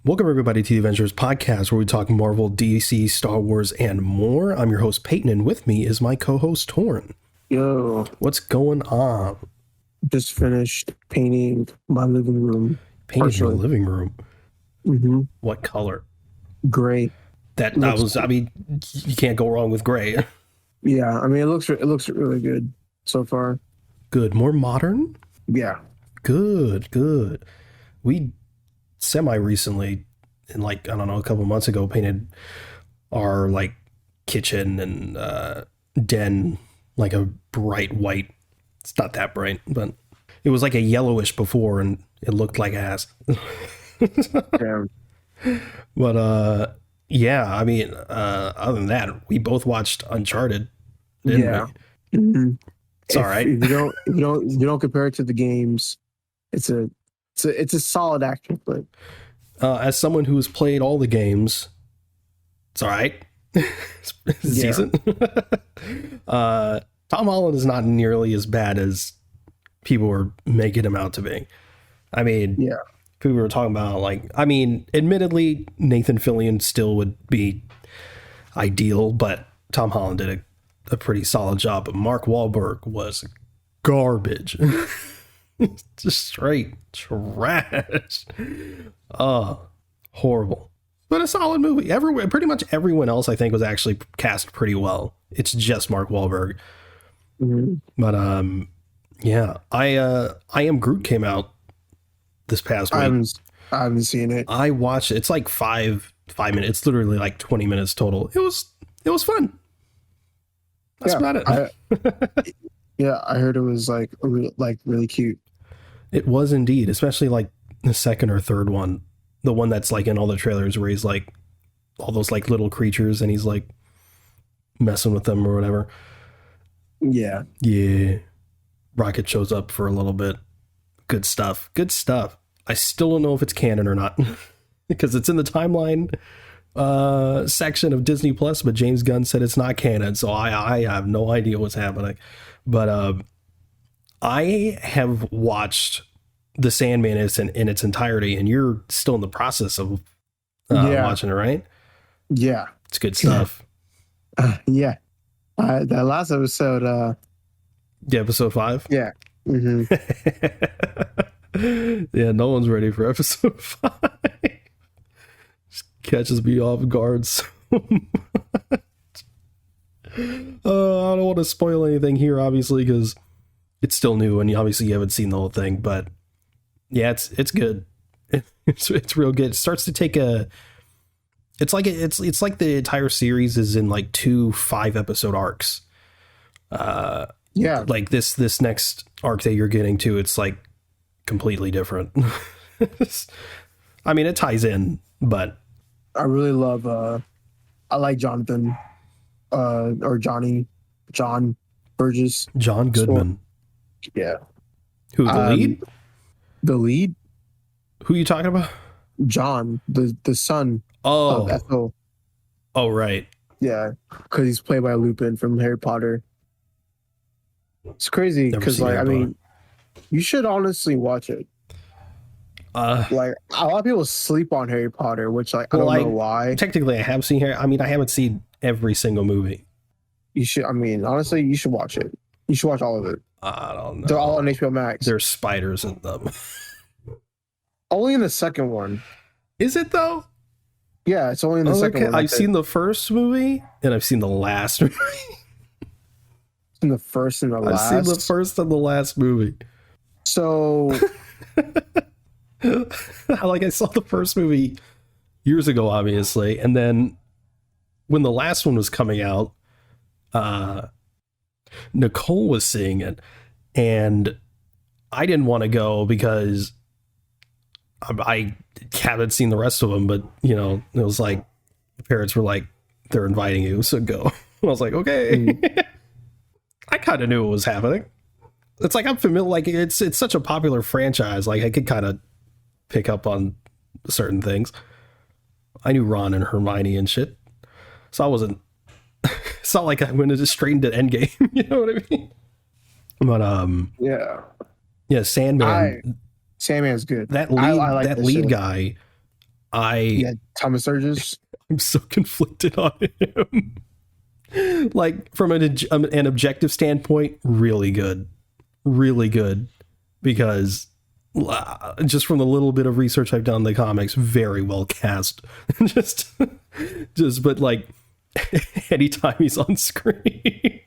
Welcome, everybody, to the Avengers podcast, where we talk Marvel, DC, Star Wars, and more. I'm your host, Peyton, and with me is my co-host, Torn. Yo. What's going on? Just finished painting my living room. Painting your living room? Mm-hmm. What color? Gray. You can't go wrong with gray. Yeah, I mean, it looks really good so far. Good. More modern? Yeah. Good. We semi-recently, a couple months ago, painted our, kitchen and den like a bright white. It's not that bright, but it was like a yellowish before, and it looked like ass. Damn. But, other than that, we both watched Uncharted, didn't we? Mm-hmm. It's all right. If you don't compare it to the games, it's a solid action flick. As someone who's played all the games, it's all right. It's decent. Tom Holland is not nearly as bad as people were making him out to be. I mean, yeah. People were talking about, admittedly, Nathan Fillion still would be ideal, but Tom Holland did a pretty solid job. But Mark Wahlberg was garbage. Just straight trash. Horrible. But a solid movie. Pretty much everyone else, I think, was actually cast pretty well. It's just Mark Wahlberg. Mm-hmm. But I Am Groot came out this past week. I haven't seen it. I watched it. It's like 5 minutes. It's literally like 20 minutes total. It was fun. That's about it. Yeah, I heard it was really cute. It was indeed, especially like the second or third one, the one that's like in all the trailers where he's like all those like little creatures and he's like messing with them or whatever. Yeah. Rocket shows up for a little bit. Good stuff. I still don't know if it's canon or not because it's in the timeline section of Disney Plus, but James Gunn said it's not canon, so I have no idea what's happening. But I have watched The Sandman in its entirety, and you're still in the process of watching it, right? Yeah, it's good stuff. Yeah, that last episode. Episode 5. Yeah. Mm-hmm. Yeah, no one's ready for episode 5. Just catches me off guard so much. I don't want to spoil anything here, obviously, because it's still new and obviously you haven't seen the whole thing. But yeah, it's good. It's real good. It starts to take it's like the entire series is in like 2 5-episode arcs. Like this next arc that you're getting to, it's like completely different. I mean, it ties in, but I really love I like Jonathan or John Burgess. John Goodman. So, yeah. Who, the lead? The lead? Who are you talking about? John, the son of Ethel. Oh, right. Yeah, because he's played by Lupin from Harry Potter. It's crazy because, you should honestly watch it. A lot of people sleep on Harry Potter, which I don't know why. Technically, I have seen Harry. I mean, I haven't seen every single movie. You should. I mean, honestly, you should watch it. You should watch all of it. I don't know. They're all on HBO Max. There's spiders in them. Only in the second one. Is it though? Yeah, it's only in the second one. I've seen the first movie and I've seen the last movie. In the first and the last. I've seen the first and the last movie. So, I saw the first movie years ago, obviously, and then when the last one was coming out, Nicole was seeing it, and I didn't want to go because I haven't seen the rest of them. But it was like the parents were like, "They're inviting you, so go." And I was like, "Okay." I kind of knew what was happening. It's like I'm familiar. Like it's such a popular franchise. Like I could kind of pick up on certain things. I knew Ron and Hermione and shit, so I wasn't. It's not like I went just straight into Endgame. You know what I mean? But yeah, Sandman. Sandman's good. That lead, I like that lead guy. Thomas Sturgis. I'm so conflicted on him. Like from an objective standpoint, really good, because just from the little bit of research I've done in the comics, very well cast. just but like anytime he's on screen,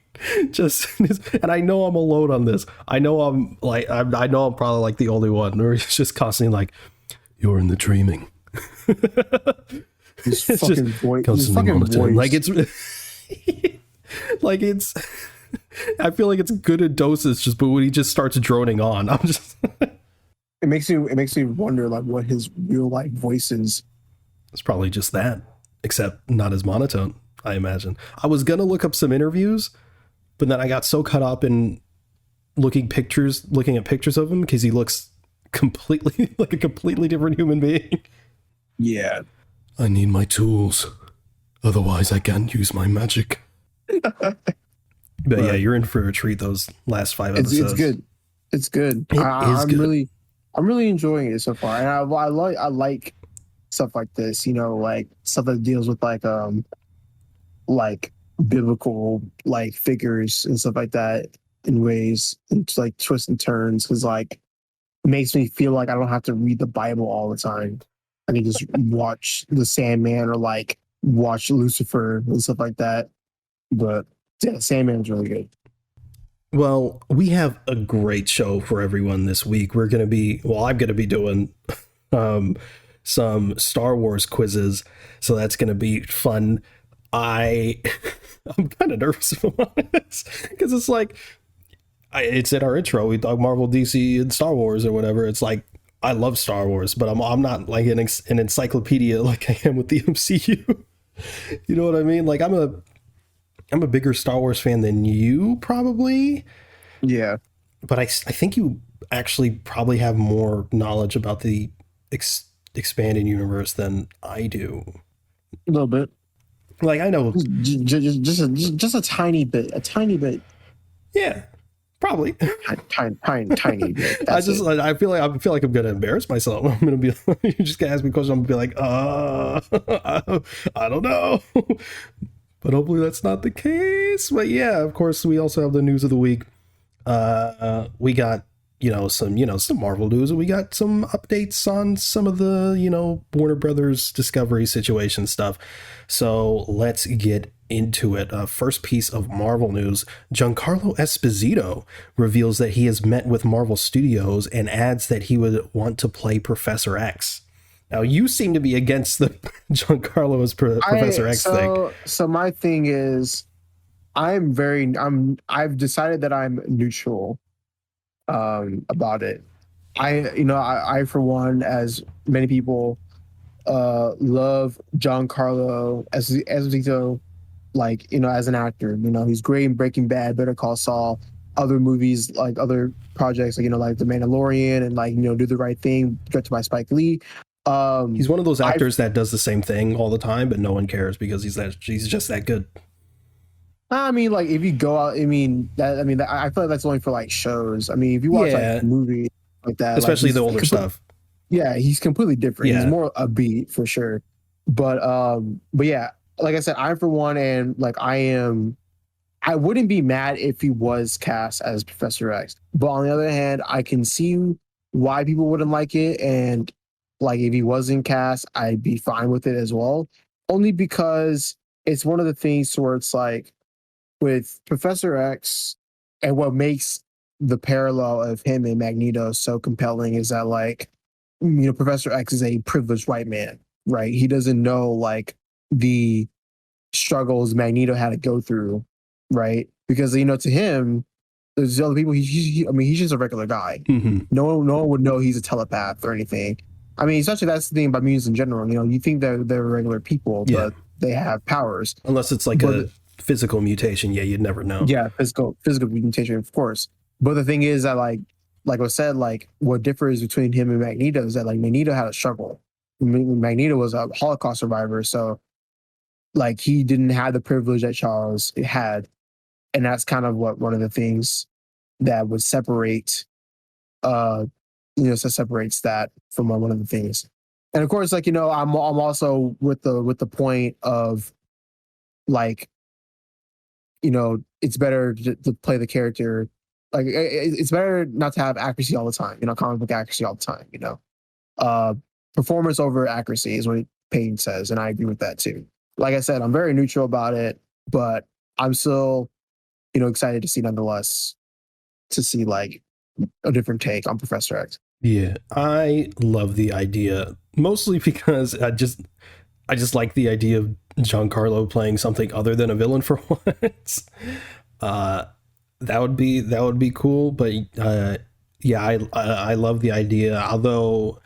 and I know I'm alone on this. I know I'm probably like the only one where he's just constantly like, "You're in the dreaming." His fucking voice. Like it's like it's. I feel like it's good in doses, but when he just starts droning on, I'm just. It makes me wonder like what his real life voice is. It's probably just that, except not as monotone, I imagine. I was gonna look up some interviews, but then I got so caught up in looking at pictures of him because he looks completely like a completely different human being. Yeah. I need my tools. Otherwise I can't use my magic. But yeah, you're in for a treat those last 5 episodes. It's good. It's good. I'm really enjoying it so far. And I like stuff like this, you know, like stuff that deals with like biblical like figures and stuff like that in ways and like twists and turns, because like it makes me feel like I don't have to read the Bible all the time. I can just watch The Sandman or like watch Lucifer and stuff like that. But yeah, Sandman's really good. Well, we have a great show for everyone this week. I'm going to be doing some Star Wars quizzes, so that's going to be fun. I'm kind of nervous about this because it's like it's in our intro. We talk Marvel, DC, and Star Wars or whatever. It's like I love Star Wars, but I'm not like an encyclopedia like I am with the MCU. You know what I mean? Like I'm a bigger Star Wars fan than you probably. Yeah. But I think you actually probably have more knowledge about the expanded universe than I do. A little bit. Like I know just a tiny bit. Yeah. Probably tiny bit. I feel like I'm gonna embarrass myself. I'm gonna be you're just gonna ask me questions. I'm gonna be like, I don't know. But hopefully that's not the case. But yeah, of course, we also have the news of the week. We got, some Marvel news, and we got some updates on some of the, Warner Brothers Discovery situation stuff. So let's get into it. First piece of Marvel news: Giancarlo Esposito reveals that he has met with Marvel Studios and adds that he would want to play Professor X. Now, you seem to be against the Giancarlo as Professor X thing. So my thing is, I've decided that I'm neutral about it. I for one, as many people, love Giancarlo Esposito, like, as an actor. He's great in Breaking Bad, Better Call Saul, other movies, like other projects, like, like The Mandalorian and like, Do the Right Thing, directed by Spike Lee. He's one of those actors that does the same thing all the time, but no one cares because he's just that good. I mean, like if you go out, I feel like that's only for like shows. I mean, if you watch like a movie like that, especially like, the older stuff. Yeah, he's completely different. Yeah. He's more upbeat for sure. But yeah, like I said, I'm for one, and like I wouldn't be mad if he was cast as Professor X. But on the other hand, I can see why people wouldn't like it, and like if he wasn't cast, I'd be fine with it as well. Only because it's one of the things where it's like with Professor X, and what makes the parallel of him and Magneto so compelling is that like, Professor X is a privileged white man, right? He doesn't know like the struggles Magneto had to go through, right? Because to him, there's other people. He's just a regular guy. Mm-hmm. No one would know he's a telepath or anything. I mean, essentially, that's the thing about mutants in general. You think they're regular people, but they have powers. Unless it's like a physical mutation, you'd never know. Yeah, physical mutation, of course. But the thing is that, like I said, like what differs between him and Magneto is that like Magneto had a struggle. Magneto was a Holocaust survivor, so like he didn't have the privilege that Charles had, and that's kind of one of the things that would separate. Separates that from one of the things. And of course, like, I'm also with the point of like, it's better to play the character. Like, it's better not to have accuracy all the time, comic book accuracy all the time, uh, performance over accuracy is what Peyton says. And I agree with that too. Like I said, I'm very neutral about it, but I'm still, excited to see nonetheless, to see like a different take on Professor X. Yeah, I love the idea, mostly because I just like the idea of Giancarlo playing something other than a villain for once. Uh, that would be cool. But yeah, I love the idea. Although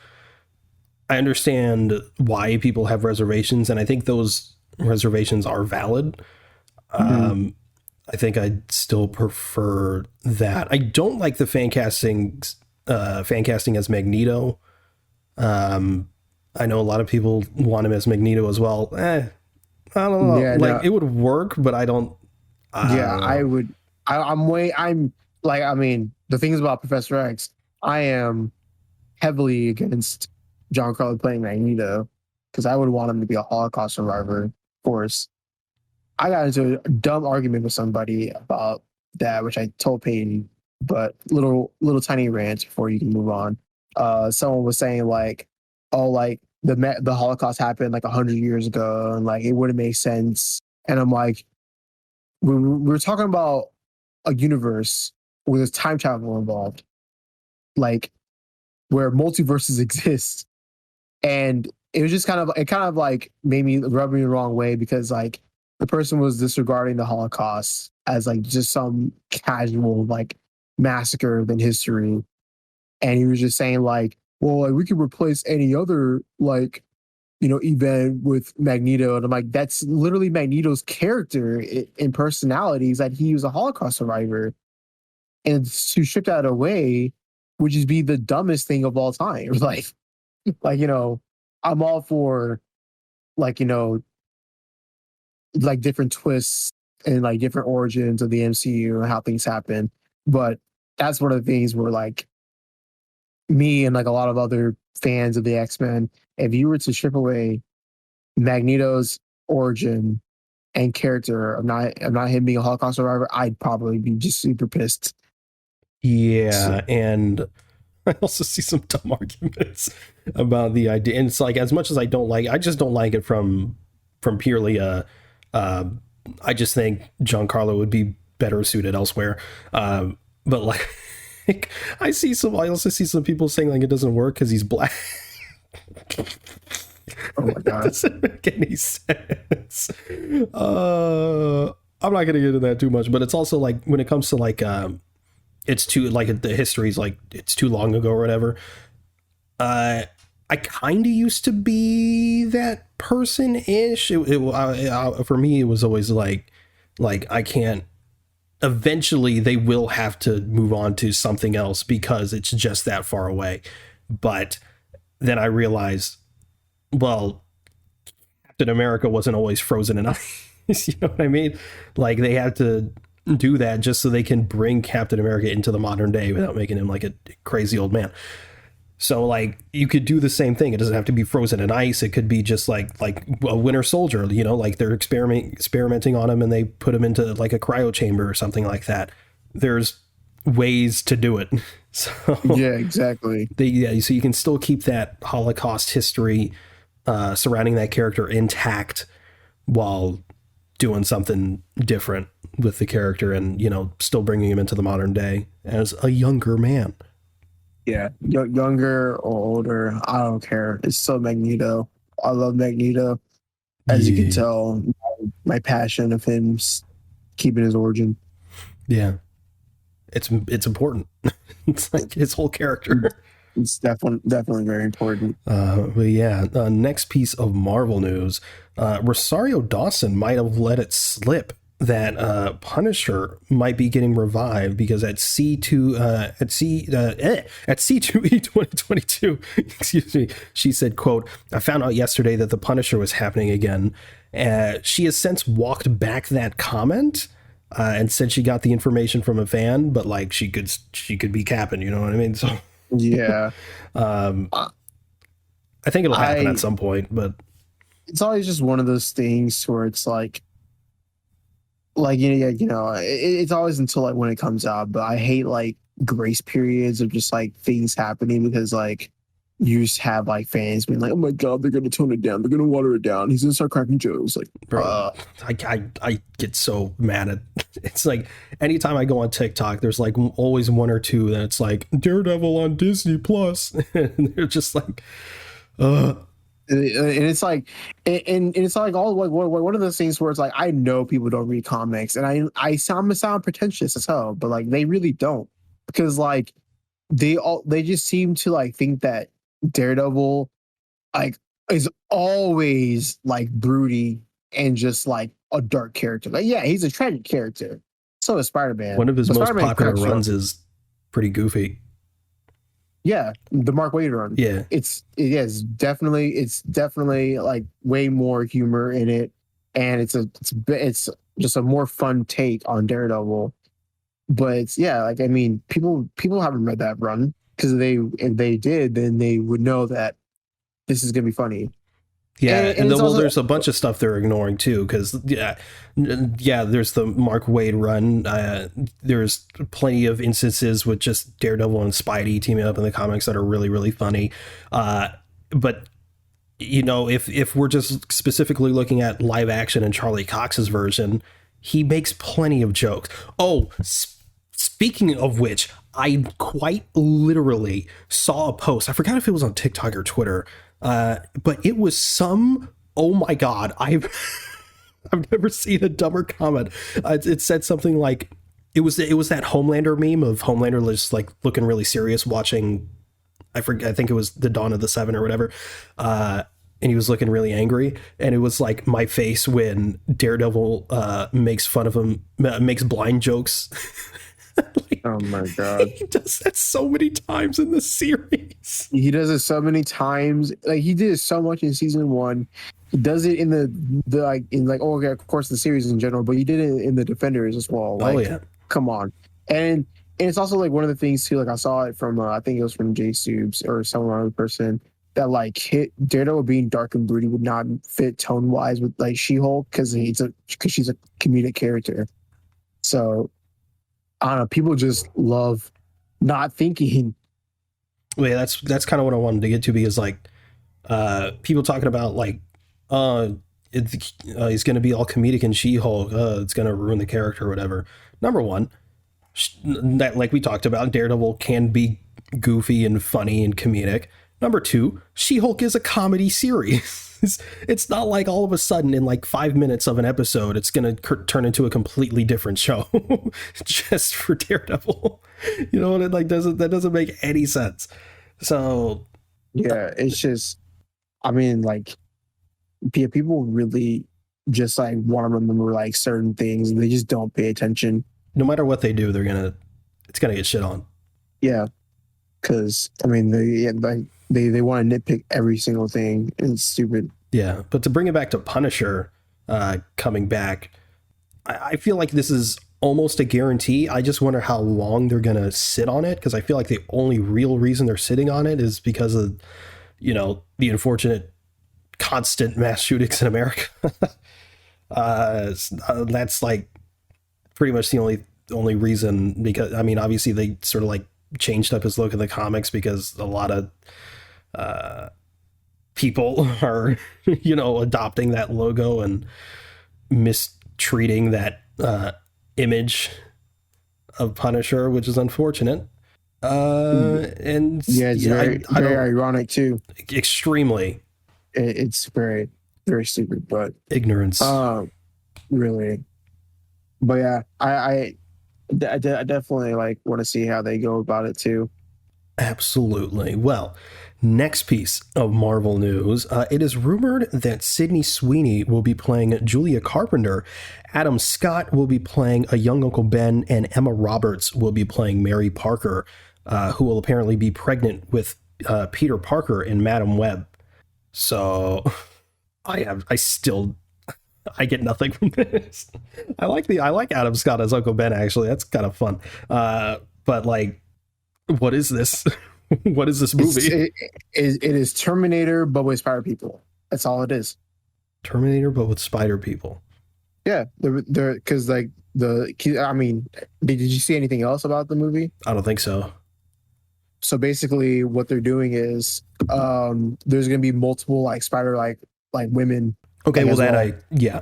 I understand why people have reservations, and I think those reservations are valid. Mm-hmm. I think I'd still prefer that. I don't like the fan casting as Magneto. I know a lot of people want him as Magneto as well. I don't know. Yeah, Like no, it would work, but I don't. yeah, don't I know. would. I'm like, I mean, the things about Professor X, I am heavily against John Carlo playing Magneto because I would want him to be a Holocaust survivor. Of course, I got into a dumb argument with somebody about that, which I told Peyton, but little tiny rant before you can move on. Someone was saying like, oh, like the Holocaust happened like 100 years ago, and like it wouldn't make sense. And I'm like, we're talking about a universe where there's time travel involved, like where multiverses exist, and it kind of like made me rub me the wrong way because like the person was disregarding the Holocaust as like just some casual like massacre in history, and he was just saying like, well, like we could replace any other like event with Magneto, and I'm like, that's literally Magneto's character in personality is that he was a Holocaust survivor, and to strip that away would just be the dumbest thing of all time. Like I'm all for like like different twists and like different origins of the MCU and how things happen, but that's one of the things where like me and like a lot of other fans of the X-Men, if you were to strip away Magneto's origin and character of not him being a Holocaust survivor, I'd probably be just super pissed. So, Yeah, and I also see some dumb arguments about the idea, and it's like as much as I just don't like it from purely uh, I just think Giancarlo would be better suited elsewhere. But like, I also see some people saying like it doesn't work because he's black. oh my That god. doesn't make any sense. I'm not gonna get into that too much, but it's also like when it comes to like it's too like the history's like it's too long ago or whatever. I kind of used to be that person ish. For me, it was always like I can't. Eventually, they will have to move on to something else because it's just that far away. But then I realized, well, Captain America wasn't always frozen in ice. You know what I mean? Like they had to do that just so they can bring Captain America into the modern day without making him like a crazy old man. So like you could do the same thing. It doesn't have to be frozen in ice. It could be just like a Winter Soldier, like they're experimenting on him and they put him into like a cryo chamber or something like that. There's ways to do it. So Yeah, exactly. so you can still keep that Holocaust history surrounding that character intact while doing something different with the character and still bringing him into the modern day as a younger man. Yeah, younger or older, I don't care. It's still Magneto. I love Magneto. As you can Yeah. tell, my passion of him keeping his origin. Yeah. It's important. It's like his whole character. It's definitely very important. But yeah, next piece of Marvel news: Rosario Dawson might have let it slip that Punisher might be getting revived because at C2E 2022, excuse me, she said, "quote I found out yesterday that the Punisher was happening again." She has since walked back that comment. And said she got the information from a fan, but like she could be capping, you know what I mean? So Yeah. um, Uh, I think it'll happen at some point, but it's always just one of those things where it's like it's always until like when it comes out. But I hate like grace periods of just like things happening because like you just have like fans being like, oh my god, they're gonna tone it down, they're gonna water it down, he's gonna start cracking jokes. Like, bro, I get so mad at it's like anytime I go on TikTok, there's like always one or two that it's like Daredevil on Disney Plus, and they're just like, and it's like, and it's like all like one of those things where it's like I know people don't read comics, and I sound pretentious as hell, but like they really don't, because like they just seem to like think that Daredevil like is always like broody and just like a dark character. Like, yeah, he's a tragic character. So is Spider-Man. One of his most popular runs is pretty goofy. Yeah, the Mark Waid run. Yeah, it's definitely like way more humor in it, and it's just a more fun take on Daredevil. But it's, yeah, like I mean, people haven't read that run, because if they did, then they would know that this is gonna be funny. Yeah, and well, there's a bunch of stuff they're ignoring too, because there's the Mark Waid run. There's plenty of instances with just Daredevil and Spidey teaming up in the comics that are really, really funny. But you know, if we're just specifically looking at live action and Charlie Cox's version, he makes plenty of jokes. Oh, speaking of which, I quite literally saw a post. I forgot if it was on TikTok or Twitter. But it was oh my god, I've never seen a dumber comment. It said something like, it was that Homelander meme of Homelander just like looking really serious watching, I think it was the Dawn of the Seven or whatever, and he was looking really angry, and it was like my face when Daredevil makes fun of him, makes blind jokes. Like, oh my god, he does that so many times in the series. He does it so many times. Like, he did it so much in season 1. He does it in of course the series in general, but he did it in the Defenders as well. Like, oh yeah, come on. And it's also like one of the things too, like I saw it from I think it was from Jay Subes or some other person, that like Daredevil being dark and broody would not fit tone wise with like She-Hulk, because she's a comedic character. So I don't know, people just love not thinking. Well, yeah, that's kind of what I wanted to get to, because like people talking about like he's going to be all comedic in She-Hulk, it's going to ruin the character or whatever. Number one, that, like we talked about, Daredevil can be goofy and funny and comedic. Number two, She-Hulk is a comedy series. It's not like all of a sudden in like 5 minutes of an episode it's going to turn into a completely different show just for Daredevil. You know what? It like that doesn't make any sense. So yeah, it's just, I mean, like, people really just like want to remember like certain things, and they just don't pay attention. No matter what they do, it's gonna get shit on. Yeah, because I mean, they want to nitpick every single thing, and it's stupid. Yeah, but to bring it back to Punisher coming back, I feel like this is almost a guarantee. I just wonder how long they're gonna sit on it, because I feel like the only real reason they're sitting on it is because of, you know, the unfortunate constant mass shootings in America. That's like pretty much the only reason, because I mean, obviously they sort of like changed up his look in the comics because a lot of people are, you know, adopting that logo and mistreating that image of Punisher, which is unfortunate. And yeah, it's very ironic too. Extremely. It's very, very stupid, but ignorance. Really. But yeah, I definitely like want to see how they go about it too. Absolutely. Well, next piece of Marvel news. It is rumored that Sydney Sweeney will be playing Julia Carpenter, Adam Scott will be playing a young Uncle Ben, and Emma Roberts will be playing Mary Parker, who will apparently be pregnant with Peter Parker in Madam Web. So I get nothing from this. I like Adam Scott as Uncle Ben, actually. That's kind of fun. But like, what is this? What is this movie? It is Terminator, but with spider people. That's all it is. Terminator, but with spider people. Yeah, they're because like I mean, did you see anything else about the movie? I don't think so. So basically, what they're doing is there's gonna be multiple like spider like women. Okay, well that yeah.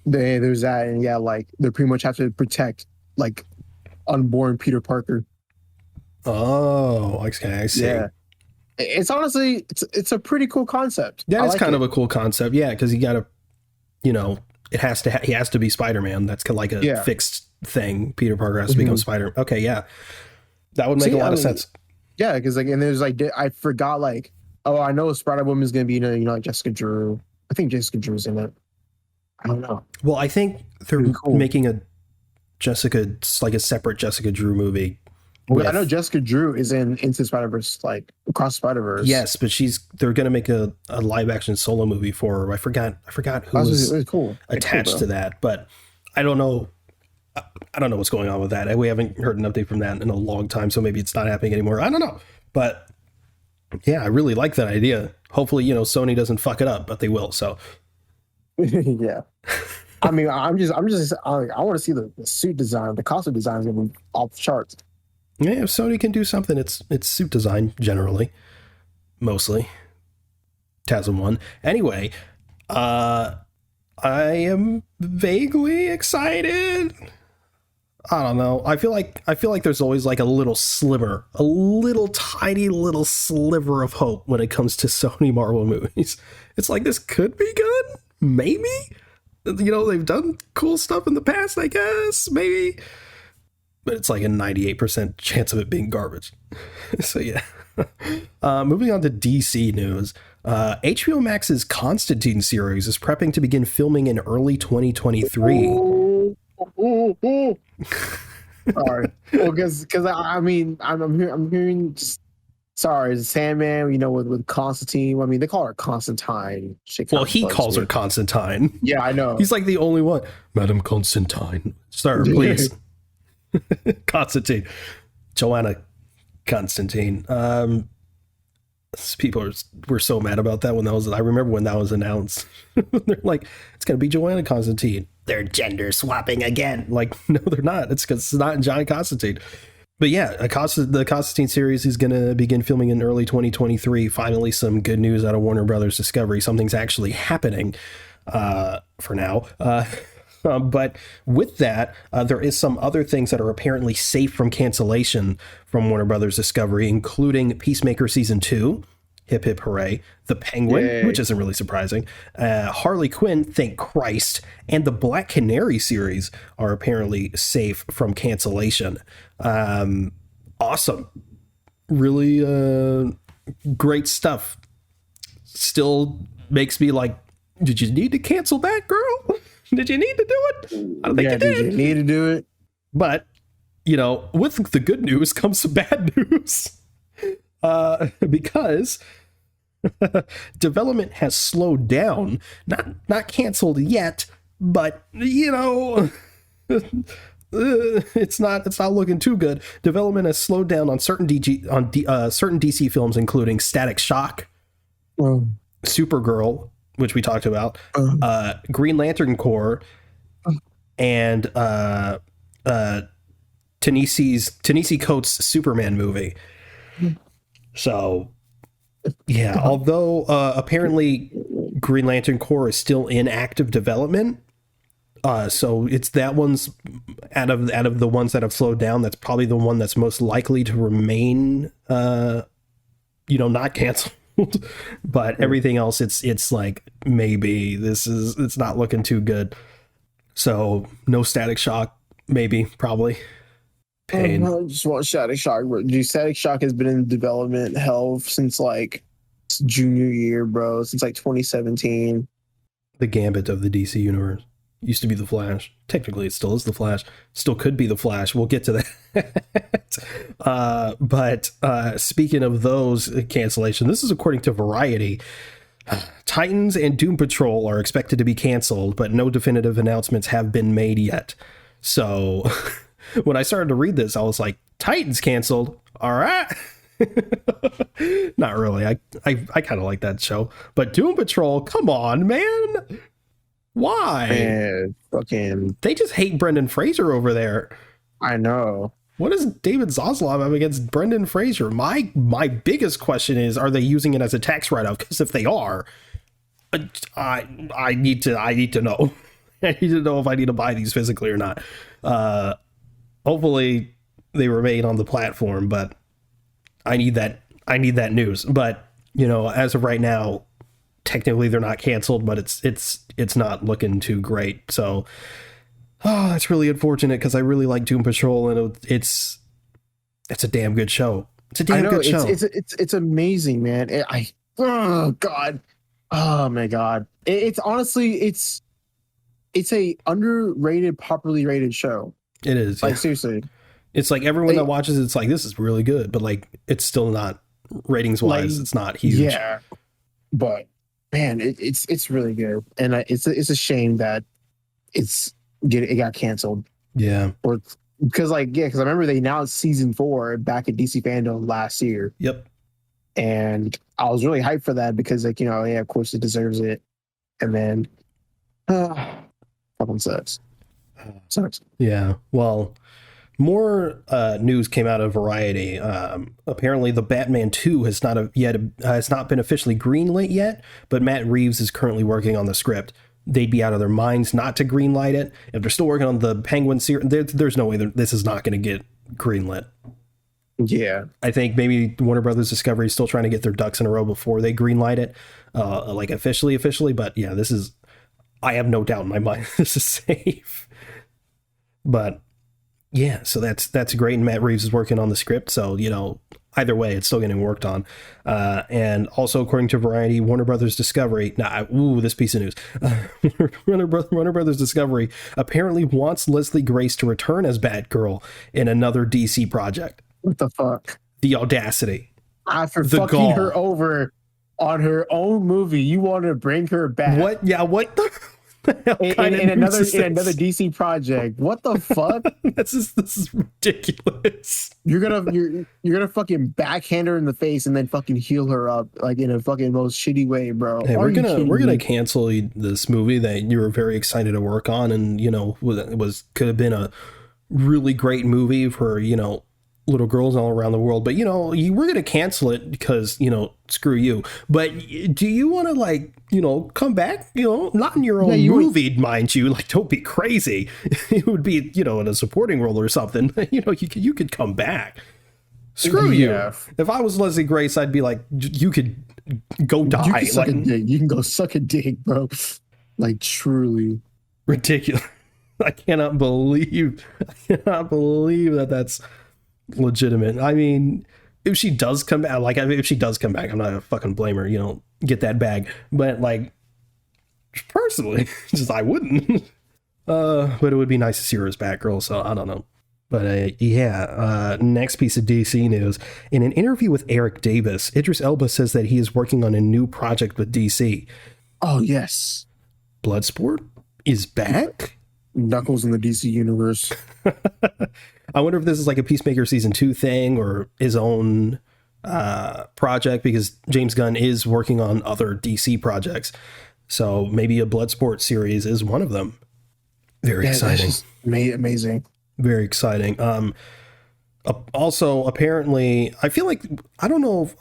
There's that, and yeah, like they pretty much have to protect like unborn Peter Parker. Oh, okay, I see. Yeah. It's honestly, it's a pretty cool concept. That is kind of a cool concept, yeah, because you got to, you know, he has to be Spider-Man. That's kind of like a fixed thing. Peter Parker has to become Spider. Okay, yeah, that would make a lot of sense. Yeah, because like, and there's like, I forgot like, oh, I know Spider Woman is gonna be like Jessica Drew. I think Jessica Drew's in it. I don't know. Well, I think they're making a separate Jessica Drew movie. Well, I know Jessica Drew is in Into Spider-Verse, like Across Spider-Verse. Yes, but they're going to make a live action solo movie for her. I forgot who was attached to that, but I don't know. I don't know what's going on with that. We haven't heard an update from that in a long time, so maybe it's not happening anymore. I don't know, but yeah, I really like that idea. Hopefully, you know, Sony doesn't fuck it up, but they will. So yeah. I mean, I want to see the suit design. The costume design is going to be off the charts. Yeah, if Sony can do something, it's suit design generally, mostly. TASM 1. Anyway, I am vaguely excited. I don't know. I feel like there's always like a little tiny little sliver of hope when it comes to Sony Marvel movies. It's like, this could be good, maybe. You know, they've done cool stuff in the past, I guess, maybe. But it's like a 98% chance of it being garbage. So yeah. Moving on to DC news. HBO Max's Constantine series is prepping to begin filming in early 2023. Sorry. Well, because I mean, I'm hearing just, sorry, Sandman, you know, with Constantine. I mean, they call her Constantine. Well, he calls her Constantine. Yeah, I know. He's like the only one. Madam Constantine. Sir, please. Constantine. Joanna Constantine. People were so mad about that I remember when that was announced. They're like, it's gonna be Joanna Constantine. They're gender swapping again. Like, no, they're not. It's because it's not John Constantine. But yeah, the Constantine series is gonna begin filming in early 2023. Finally, some good news out of Warner Brothers Discovery. Something's actually happening for now. But with that, there is some other things that are apparently safe from cancellation from Warner Brothers Discovery, including Peacemaker Season 2, hip hip hooray, The Penguin, which isn't really surprising, Harley Quinn, thank Christ, and the Black Canary series are apparently safe from cancellation. Awesome. Really great stuff. Still makes me like, did you need to cancel Batgirl? Did you need to do it? I don't think you did. Did you need to do it? But, you know, with the good news comes some bad news. Because development has slowed down. Not canceled yet, but, you know, it's not looking too good. Development has slowed down on certain certain DC films, including Static Shock, Supergirl, which we talked about, Green Lantern Corps, and Ta-Nehisi Coates' Superman movie. So, yeah, although apparently Green Lantern Corps is still in active development, so it's that one's out of the ones that have slowed down, that's probably the one that's most likely to remain, not canceled. But everything else, it's like, maybe it's not looking too good. So no Static Shock, maybe, probably. Pain. I just want Static Shock. Static Shock has been in development hell since like junior year, bro. Since like 2017. The Gambit of the DC universe. Used to be the Flash. Technically, it still is the Flash. Still could be the Flash. We'll get to that. But speaking of those cancellation, this is according to Variety. Titans and Doom Patrol are expected to be canceled, but no definitive announcements have been made yet. So when I started to read this, I was like, Titans canceled? All right. Not really. I kind of like that show. But Doom Patrol, come on, man. Why? Man, fucking. They just hate Brendan Fraser over there. I know. What does David Zaslav have against Brendan Fraser? My biggest question is, are they using it as a tax write-off? Because if they are, I need to know. I need to know if I need to buy these physically or not. Hopefully they remain on the platform, but I need that news. But, you know, as of right now, technically they're not canceled, but it's not looking too great. So, that's really unfortunate because I really like Doom Patrol, and it's a damn good show. It's a damn good show. It's amazing, man. Oh God, oh my God. It's honestly it's a underrated, properly rated show. It is, like seriously. It's like everyone that watches it's like, this is really good, but like it's still not ratings wise. It's not huge. Yeah, but man, it's really good, and it's a shame that it got canceled. Yeah, or because I remember they announced season 4 back at DC Fandom last year. Yep. And I was really hyped for that because, like, you know, yeah, of course it deserves it. And then, fucking sucks. Yeah. Well, more news came out of Variety. Apparently, the Batman 2 has not been officially greenlit yet, but Matt Reeves is currently working on the script. They'd be out of their minds not to greenlight it. If they're still working on the Penguin series, there's no way this is not going to get greenlit. Yeah. I think maybe Warner Brothers Discovery is still trying to get their ducks in a row before they greenlight it, like officially. But yeah, I have no doubt in my mind this is safe. But yeah, so that's great. And Matt Reeves is working on the script. So, you know, either way, it's still getting worked on. And also, according to Variety, Warner Brothers Discovery, this piece of news. Warner Brothers Discovery apparently wants Leslie Grace to return as Batgirl in another DC project. What the fuck? The audacity. After fucking her over on her own movie, you want to bring her back? What? Yeah, what the... in another DC project. What the fuck? This is ridiculous. You're gonna fucking backhand her in the face and then fucking heal her up like in a fucking most shitty way, bro. Hey, we're gonna cancel this movie that you were very excited to work on, and you know could have been a really great movie for, you know, little girls all around the world, but you know, we're going to cancel it because, you know, screw you. But do you want to, like, you know, come back, you know, not in your own movie, mind you, like, don't be crazy. It would be, you know, in a supporting role or something. You know, you could come back. Screw you. If I was Leslie Grace, I'd be like, you could go die. You can go suck a dick, bro. Like, truly ridiculous. I cannot believe that that's legitimate. I mean, if she does come back, I'm not gonna fucking blame her, you know, get that bag. But like, personally, just I wouldn't. But it would be nice to see her as Batgirl, so I don't know. But next piece of DC news. In an interview with Eric Davis, Idris Elba says that he is working on a new project with DC. Oh yes, Bloodsport is back. Knuckles in the DC universe. I wonder if this is like a Peacemaker season 2 thing or his own project, because James Gunn is working on other DC projects. So maybe a Bloodsport series is one of them. Very exciting. Amazing. Very exciting. Also, apparently, I feel like, I don't know if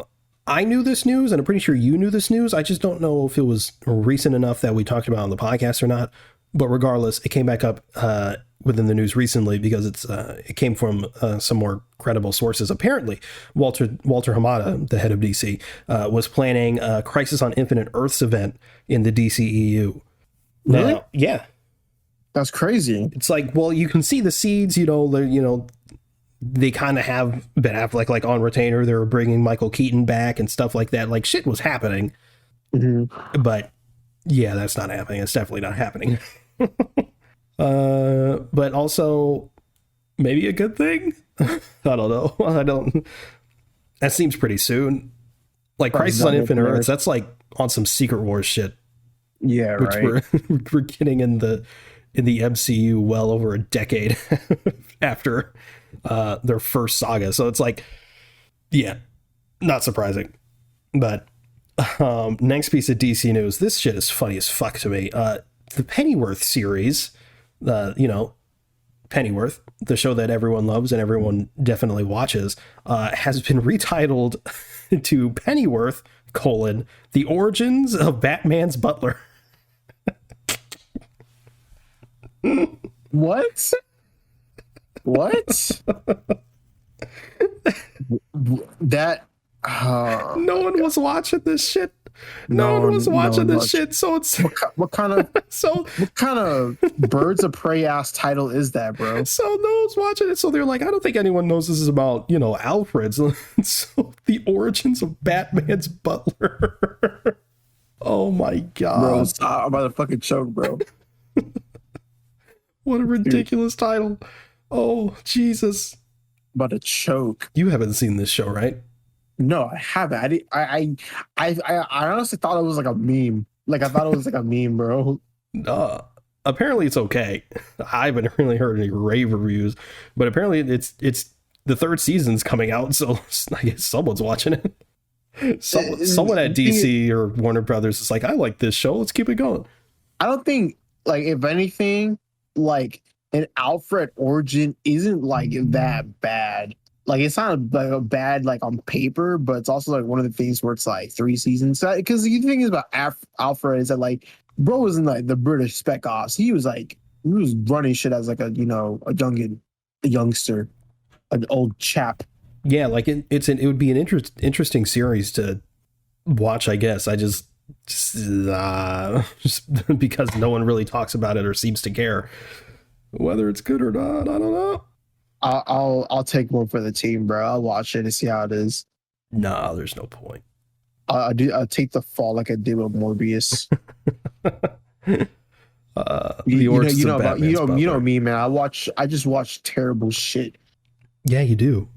I knew this news, and I'm pretty sure you knew this news. I just don't know if it was recent enough that we talked about on the podcast or not. But regardless, it came back up within the news recently because it came from some more credible sources. Apparently, Walter Hamada, the head of DC, was planning a Crisis on Infinite Earths event in the DCEU. Really? Yeah. That's crazy. It's like, well, you can see the seeds, they kind of have Ben Affleck like on retainer. They were bringing Michael Keaton back and stuff like that. Like, shit was happening. Mm-hmm. But yeah, that's not happening. It's definitely not happening. But also maybe a good thing. I don't know. That seems pretty soon. Like Crisis on Infinite Earths, that's like on some Secret Wars shit. Yeah, which right. we're getting in the MCU well over a decade after their first saga. So it's like, yeah, Not surprising. But next piece of DC news. This shit is funny as fuck to me. The Pennyworth series, Pennyworth, the show that everyone loves and everyone definitely watches, has been retitled to Pennyworth, the origins of Batman's butler. What? That no one was watching this shit. No one was watching this shit. So it's what kind of birds of prey ass title is that, bro? So no one's watching it. So they're like, I don't think anyone knows this is about, Alfred. So the origins of Batman's butler. Oh my god, bro! I'm about to fucking choke, bro. What a ridiculous title. Oh Jesus, I'm about to choke. You haven't seen this show, right? No, I haven't. I honestly thought it was like a meme. Like I thought it was like a meme, bro. Apparently it's okay. I haven't really heard any rave reviews, but apparently it's the third season's coming out, so I guess someone's watching it. Someone at DC or Warner Brothers is like, I like this show. Let's keep it going. I don't think, like, if anything, like an Alfred origin isn't like that bad. Like it's not like a bad like on paper, but it's also like one of the things where it's like 3 seasons. Because the thing is about Alfred is that like bro was in like the British Spec Ops. He was running shit as like a youngster, an old chap. Yeah, like it would be an interesting series to watch. I guess I just because no one really talks about it or seems to care whether it's good or not. I don't know. I'll take one for the team, bro. I'll watch it and see how it is. Nah, there's no point. I'll take the fall like I did with Morbius. You know me, man. I just watch terrible shit. Yeah, you do.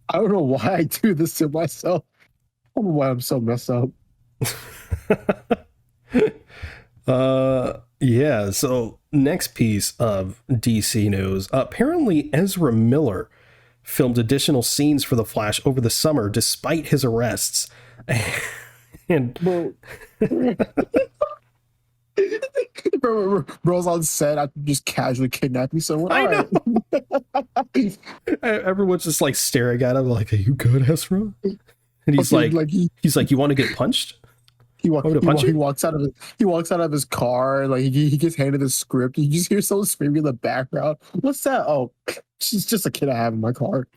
I don't know why I do this to myself. I don't know why I'm so messed up. Yeah, so next piece of DC news. Apparently Ezra Miller filmed additional scenes for The Flash over the summer despite his arrests. And bro's on set after just casually kidnapping someone. I know. Everyone's just like staring at him like, are you good, Ezra? And he's like, you want to get punched? He walks out of his car, like he gets handed the script. You just hear someone screaming in the background. What's that? Oh, it's just a kid I have in my car.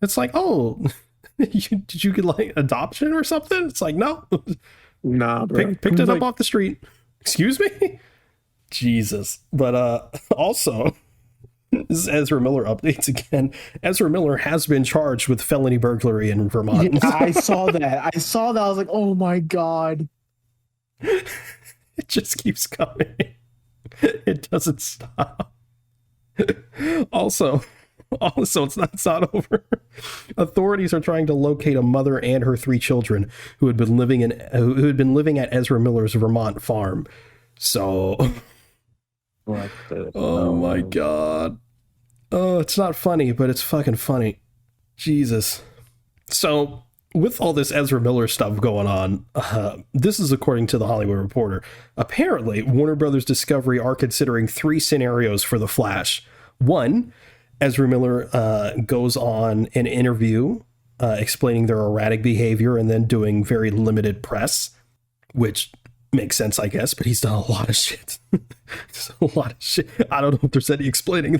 It's like, oh, did you get like adoption or something? It's like, no. Nah, bro. Picked it up off the street. Excuse me? Jesus. But also, this is Ezra Miller updates again. Ezra Miller has been charged with felony burglary in Vermont. Yeah, I saw that. I was like, oh my God. It just keeps coming. It doesn't stop. Also, it's not over. Authorities are trying to locate a mother and her 3 children who had been living at Ezra Miller's Vermont farm. So, oh my God. Oh, it's not funny, but it's fucking funny. Jesus. So, with all this Ezra Miller stuff going on, this is according to the Hollywood Reporter. Apparently, Warner Brothers Discovery are considering 3 scenarios for The Flash. 1, Ezra Miller goes on an interview explaining their erratic behavior and then doing very limited press, which makes sense, I guess, but he's done a lot of shit. I don't know if there's any explaining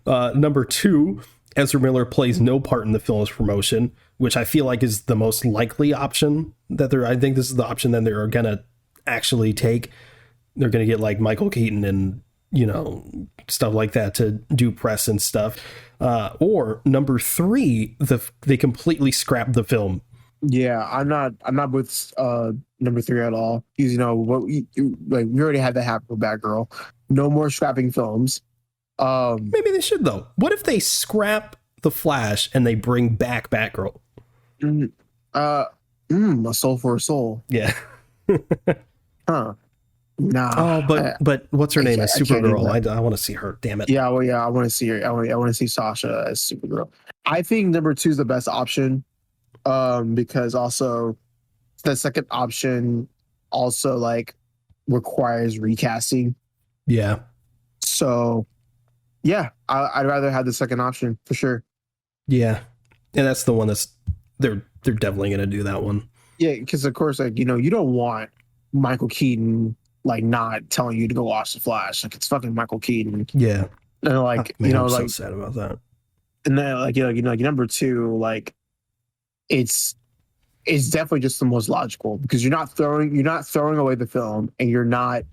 that. Number 2, Ezra Miller plays no part in the film's promotion, which I feel like is the most likely option I think this is the option that they're going to actually take. They're going to get like Michael Keaton and, stuff like that to do press and stuff. Or number 3, they completely scrap the film. Yeah, I'm not with number 3 at all. Because we already had that happen with Batgirl. No more scrapping films. Maybe they should though. What if they scrap The Flash and they bring back Batgirl? A soul for a soul. Yeah. Huh. Nah. Oh, but what's her name as Supergirl? I want to see her. Damn it. Yeah, well, yeah, I want to see her. I want to see Sasha as Supergirl. I think number 2 is the best option, because also the second option also like requires recasting. Yeah. So, yeah, I'd rather have the second option for sure. Yeah, and that's the one they're definitely gonna do that one. Yeah, because of course, like, you don't want Michael Keaton like not telling you to go watch The Flash. Like, it's fucking Michael Keaton. Yeah, and like, man, I'm so sad about that. And then like like number 2, like it's definitely just the most logical, because you're not throwing away the film, and you're not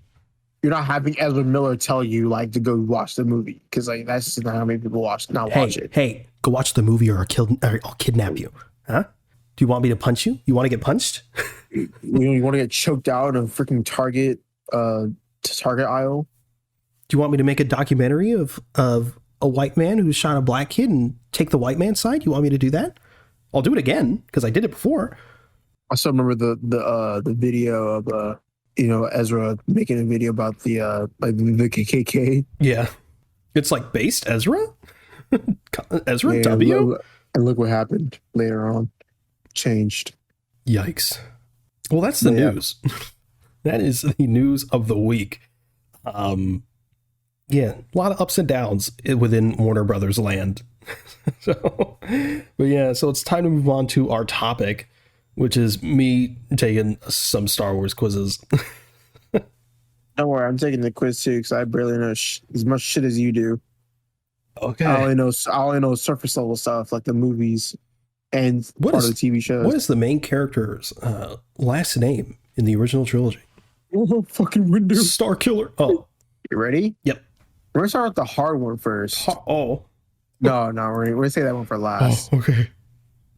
having Ezra Miller tell you like to go watch the movie, because like that's just not how many people watch it. Hey, go watch the movie or I'll kidnap you. Huh? Do you want me to punch you? You want to get punched? You want to get choked out in a freaking Target aisle? Do you want me to make a documentary of a white man who shot a black kid and take the white man's side? You want me to do that? I'll do it again because I did it before. I still remember the video of Ezra making a video about the KKK. Yeah, it's like based Ezra. Ezra, yeah, W. And look what happened later on. Changed. Yikes. Well, that's the news. That is the news of the week. Yeah, a lot of ups and downs within Warner Brothers land. So it's time to move on to our topic, which is me taking some Star Wars quizzes. Don't worry, I'm taking the quiz too, because I barely know as much shit as you do. Okay. I only know surface level stuff, like the movies and of the TV shows. What is the main character's last name in the original trilogy? Oh, fucking window. Star Killer. Oh. You ready? Yep. We're gonna start with the hard one first. Oh. No, we're gonna say that one for last. Oh, okay.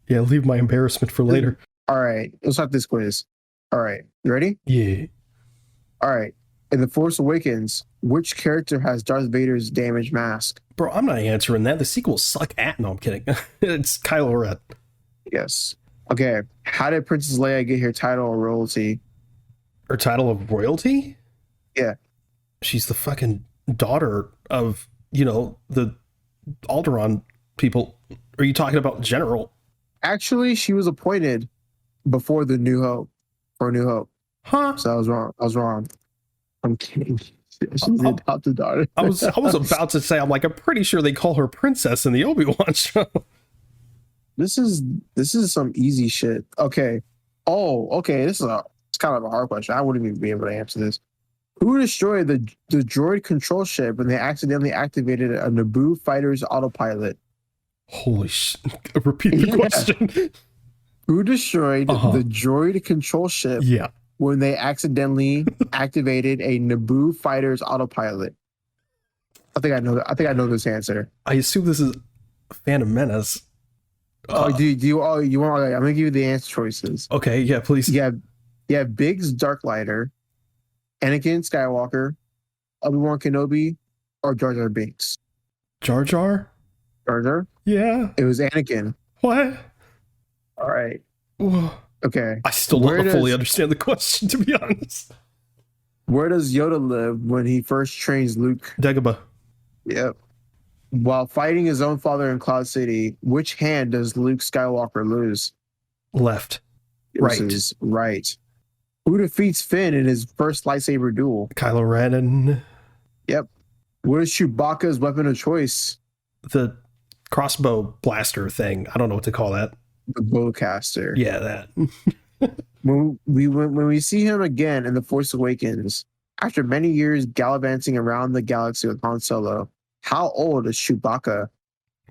Yeah, leave my embarrassment for later. All right, let's start this quiz. All right, you ready? Yeah. All right. In The Force Awakens, which character has Darth Vader's damaged mask? Bro, I'm not answering that. The sequels suck at. No, I'm kidding. It's Kylo Ren. Yes. Okay. How did Princess Leia get her title of royalty? Her title of royalty? Yeah. She's the fucking daughter of, the Alderaan people. Are you talking about General? Actually, she was appointed before the New Hope. For New Hope. Huh? So I was wrong. I'm kidding. She's the adopted daughter. I was about to say, I'm pretty sure they call her Princess in the Obi-Wan show. This is some easy shit. Okay. Oh, okay. It's kind of a hard question. I wouldn't even be able to answer this. Who destroyed the droid control ship when they accidentally activated a Naboo fighter's autopilot? Holy shit. Repeat the question. Who destroyed the droid control ship when they accidentally activated a Naboo fighter's autopilot? I think I know this answer. I assume this is Phantom Menace. Do you want? I'm gonna give you the answer choices. Okay, yeah, please. Yeah, Biggs Darklighter, Anakin Skywalker, Obi-Wan Kenobi, or Jar Jar Binks. Jar Jar? Jar Jar? Yeah. It was Anakin. What? All right. Okay. I still don't fully understand the question, to be honest. Where does Yoda live when he first trains Luke? Dagobah. Yep. While fighting his own father in Cloud City, which hand does Luke Skywalker lose? Left. Right. Who defeats Finn in his first lightsaber duel? Kylo Ren. Yep. What is Chewbacca's weapon of choice? The crossbow blaster thing. I don't know what to call that. The bowcaster. Yeah, that. when we see him again in The Force Awakens, after many years gallivanting around the galaxy with Han Solo, how old is Chewbacca?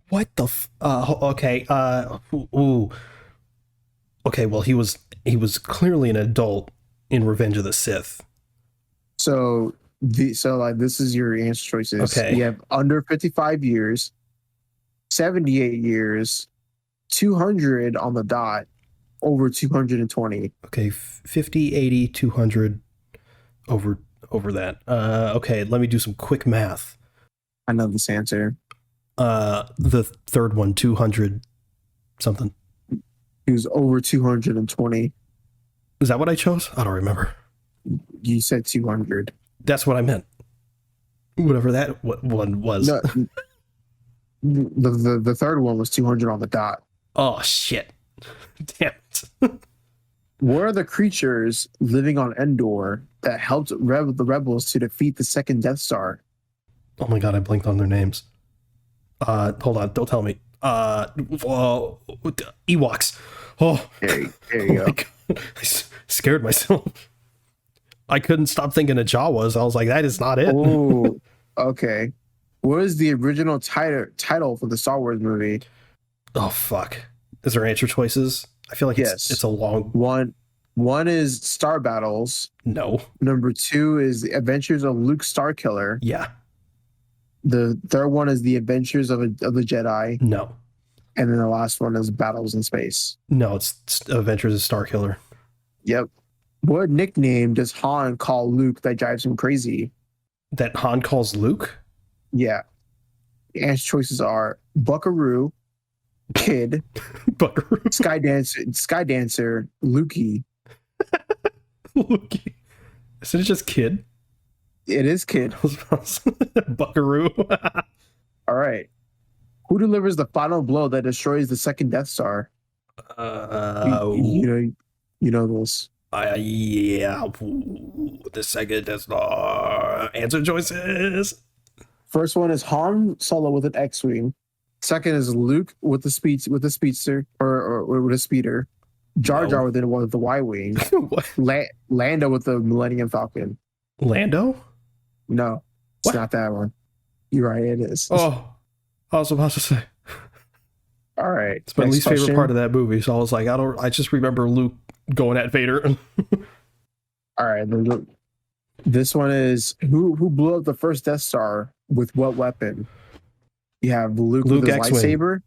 What the okay. Okay, well, he was clearly an adult in Revenge of the Sith. So this is your answer choices. Okay. You have under 55 years, 78 years, 200 on the dot, over 220. Okay, 50, 80, 200 over that. Okay, let me do some quick math. I know this answer. The third one, 200 something. He was over 220. Is that what I chose? I don't remember. You said 200. That's what I meant. Whatever that one was. No, the third one was 200 on the dot. Oh, shit. Damn it. What are the creatures living on Endor that helped the rebels to defeat the second Death Star? Oh my god, I blinked on their names. Hold on, don't tell me. Ewoks. Oh, there you go. God. I scared myself. I couldn't stop thinking of Jawas. I was like, that is not it. Oh, okay. What is the original title for the Star Wars movie? Oh, fuck. Is there answer choices? I feel like it's a long one. One is Star Battles. No. Number 2 is The Adventures of Luke Starkiller. Yeah. The third one is The Adventures of the Jedi. No. And then the last one is Battles in Space. No, it's Adventures of Starkiller. Yep. What nickname does Han call Luke that drives him crazy? That Han calls Luke? Yeah. The answer choices are Buckaroo, Kid, Buckaroo, Sky Dancer, Lukey. Lukey. Isn't it just Kid? It is Kid. Buckaroo. All right. Who delivers the final blow that destroys the second Death Star? You know this. Yeah. The second Death Star. Answer choices. First one is Han Solo with an X-wing. Second is Luke with the speedster or with a speeder. Jar Jar with the Y-wing. Lando with the Millennium Falcon. Lando? No, it's not that one. You're right, it is. Oh, I was about to say. All right. It's my least favorite part of that movie. So I was like, I just remember Luke going at Vader. All right. This one is who blew up the first Death Star with what weapon? You have Luke with his X-Wing. lightsaber.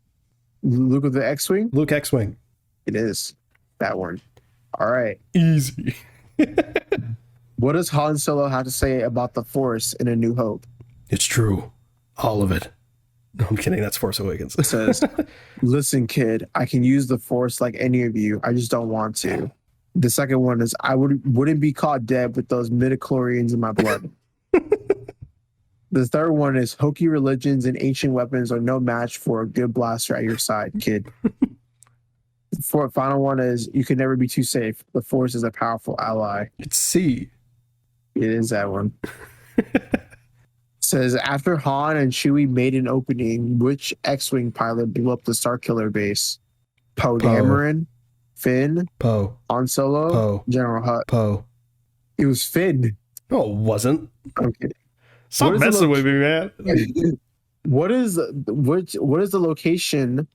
Luke with the X-wing. Luke X-wing. It is that one. All right. Easy. What does Han Solo have to say about the Force in A New Hope? It's true. All of it. No, I'm kidding. That's Force Awakens. It says, listen, kid, I can use the Force like any of you. I just don't want to. The second one is, I wouldn't be caught dead with those midichlorians in my blood. The third one is, hokey religions and ancient weapons are no match for a good blaster at your side, kid. The final one is, you can never be too safe. The Force is a powerful ally. It's C. It is that one. Says, after Han and Chewie made an opening, which X-Wing pilot blew up the Starkiller base? Poe Dameron, Finn, Poe, Han Solo, Poe, General Hut. Poe. It was Finn. No, it wasn't. I'm kidding. Stop messing with me, man. What is the location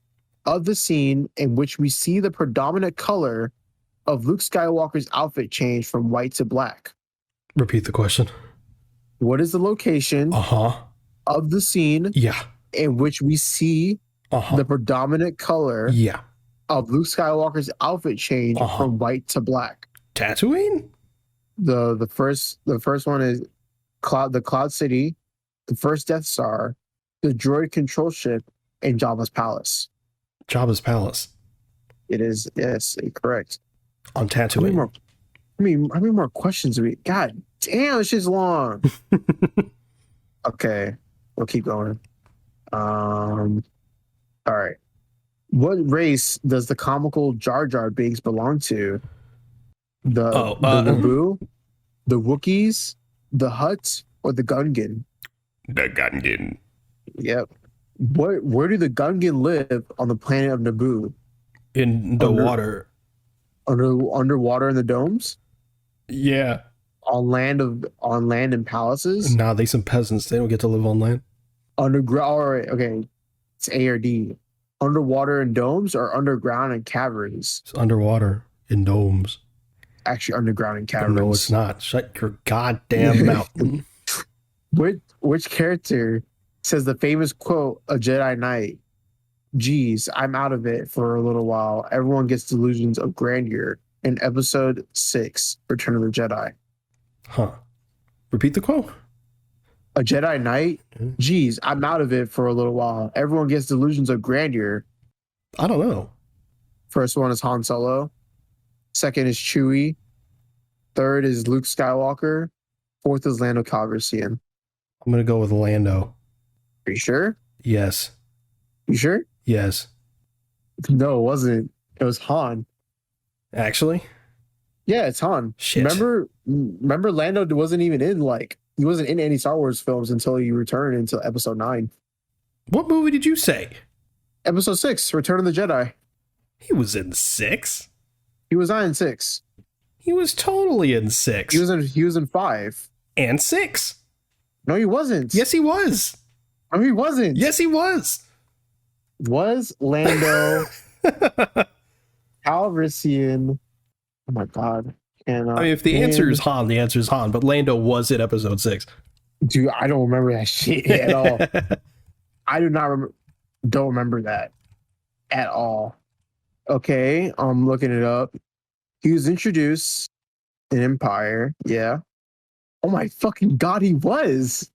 of the scene in which we see the predominant color of Luke Skywalker's outfit change from white to black? Repeat the question. What is the location of the scene in which we see the predominant color of Luke Skywalker's outfit change from white to black? Tatooine? The first one is the Cloud City, the first Death Star, the droid control ship, and Jabba's palace. Jabba's palace. It is, yes, correct. On Tatooine. How many more questions do we? God damn, this shit's long. Okay, we'll keep going. All right. What race does the comical Jar Jar Binks belong to? The Naboo, the Wookiees, the Hutts, or the Gungan? The Gungan. Yep. Where do the Gungan live on the planet of Naboo? In the water. Underwater in the domes? Yeah. On land in palaces? Nah, they some peasants. They don't get to live on land. Underground. All right. Okay. It's A or D. Underwater in domes or underground in caverns? It's underwater in domes. Actually, underground in caverns. No, it's not. Shut your goddamn mouth. Which character says the famous quote, "A Jedi Knight"? Geez, I'm out of it for a little while. Everyone gets delusions of grandeur in Episode 6, Return of the Jedi. Huh. Repeat the quote. A Jedi Knight? Geez, I'm out of it for a little while. Everyone gets delusions of grandeur. I don't know. First one is Han Solo. Second is Chewie. Third is Luke Skywalker. Fourth is Lando Calrissian. I'm gonna go with Lando. Are you sure? Yes. You sure? Yes. No, it wasn't. It was Han. Actually? Yeah, it's Han. Shit. Remember Lando wasn't even in he wasn't in any Star Wars films until he returned until episode 9. What movie did you say? Episode 6, Return of the Jedi. He was in 6. He was not in 6. He was totally in 6. He was in 5. And 6. No, he wasn't. Yes, he was. No, he wasn't. Yes, he was. Was Lando Calrissian? Oh my god! And I mean, if the answer is Han, the answer is Han. But Lando was in episode 6. Dude, I don't remember that shit at all. I do not remember. Don't remember that at all. Okay, I'm looking it up. He was introduced in Empire. Yeah. Oh my fucking god, he was.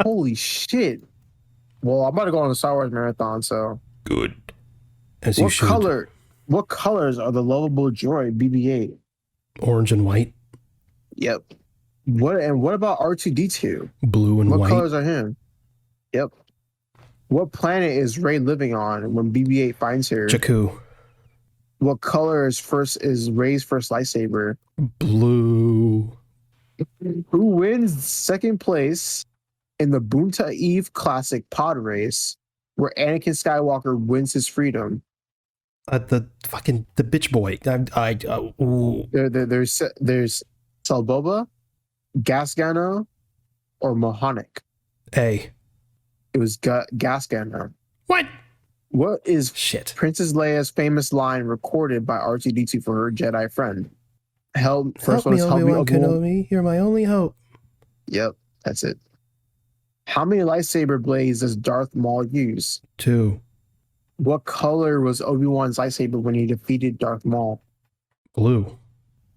Holy shit. Well, I'm about to go on a Star Wars marathon, so. Good. As you should. What colors are the lovable droid BB-8? Orange and white. Yep. What about R2-D2? Blue and white. What colors are him? Yep. What planet is Rey living on when BB-8 finds her? Jakku. What color is Rey's first lightsaber? Blue. Who wins second place in the Boonta Eve Classic pod race where Anakin Skywalker wins his freedom? The bitch boy. There's Salboba, Gasgano, or Mohonic. A. It was Gasgano. What? What is Shit. Princess Leia's famous line recorded by R2-D2 for her Jedi friend? Help me, Obi-Wan Kenobi. You're my only hope. Yep, that's it. How many lightsaber blades does Darth Maul use? 2. What color was Obi-Wan's lightsaber when he defeated Darth Maul? Blue.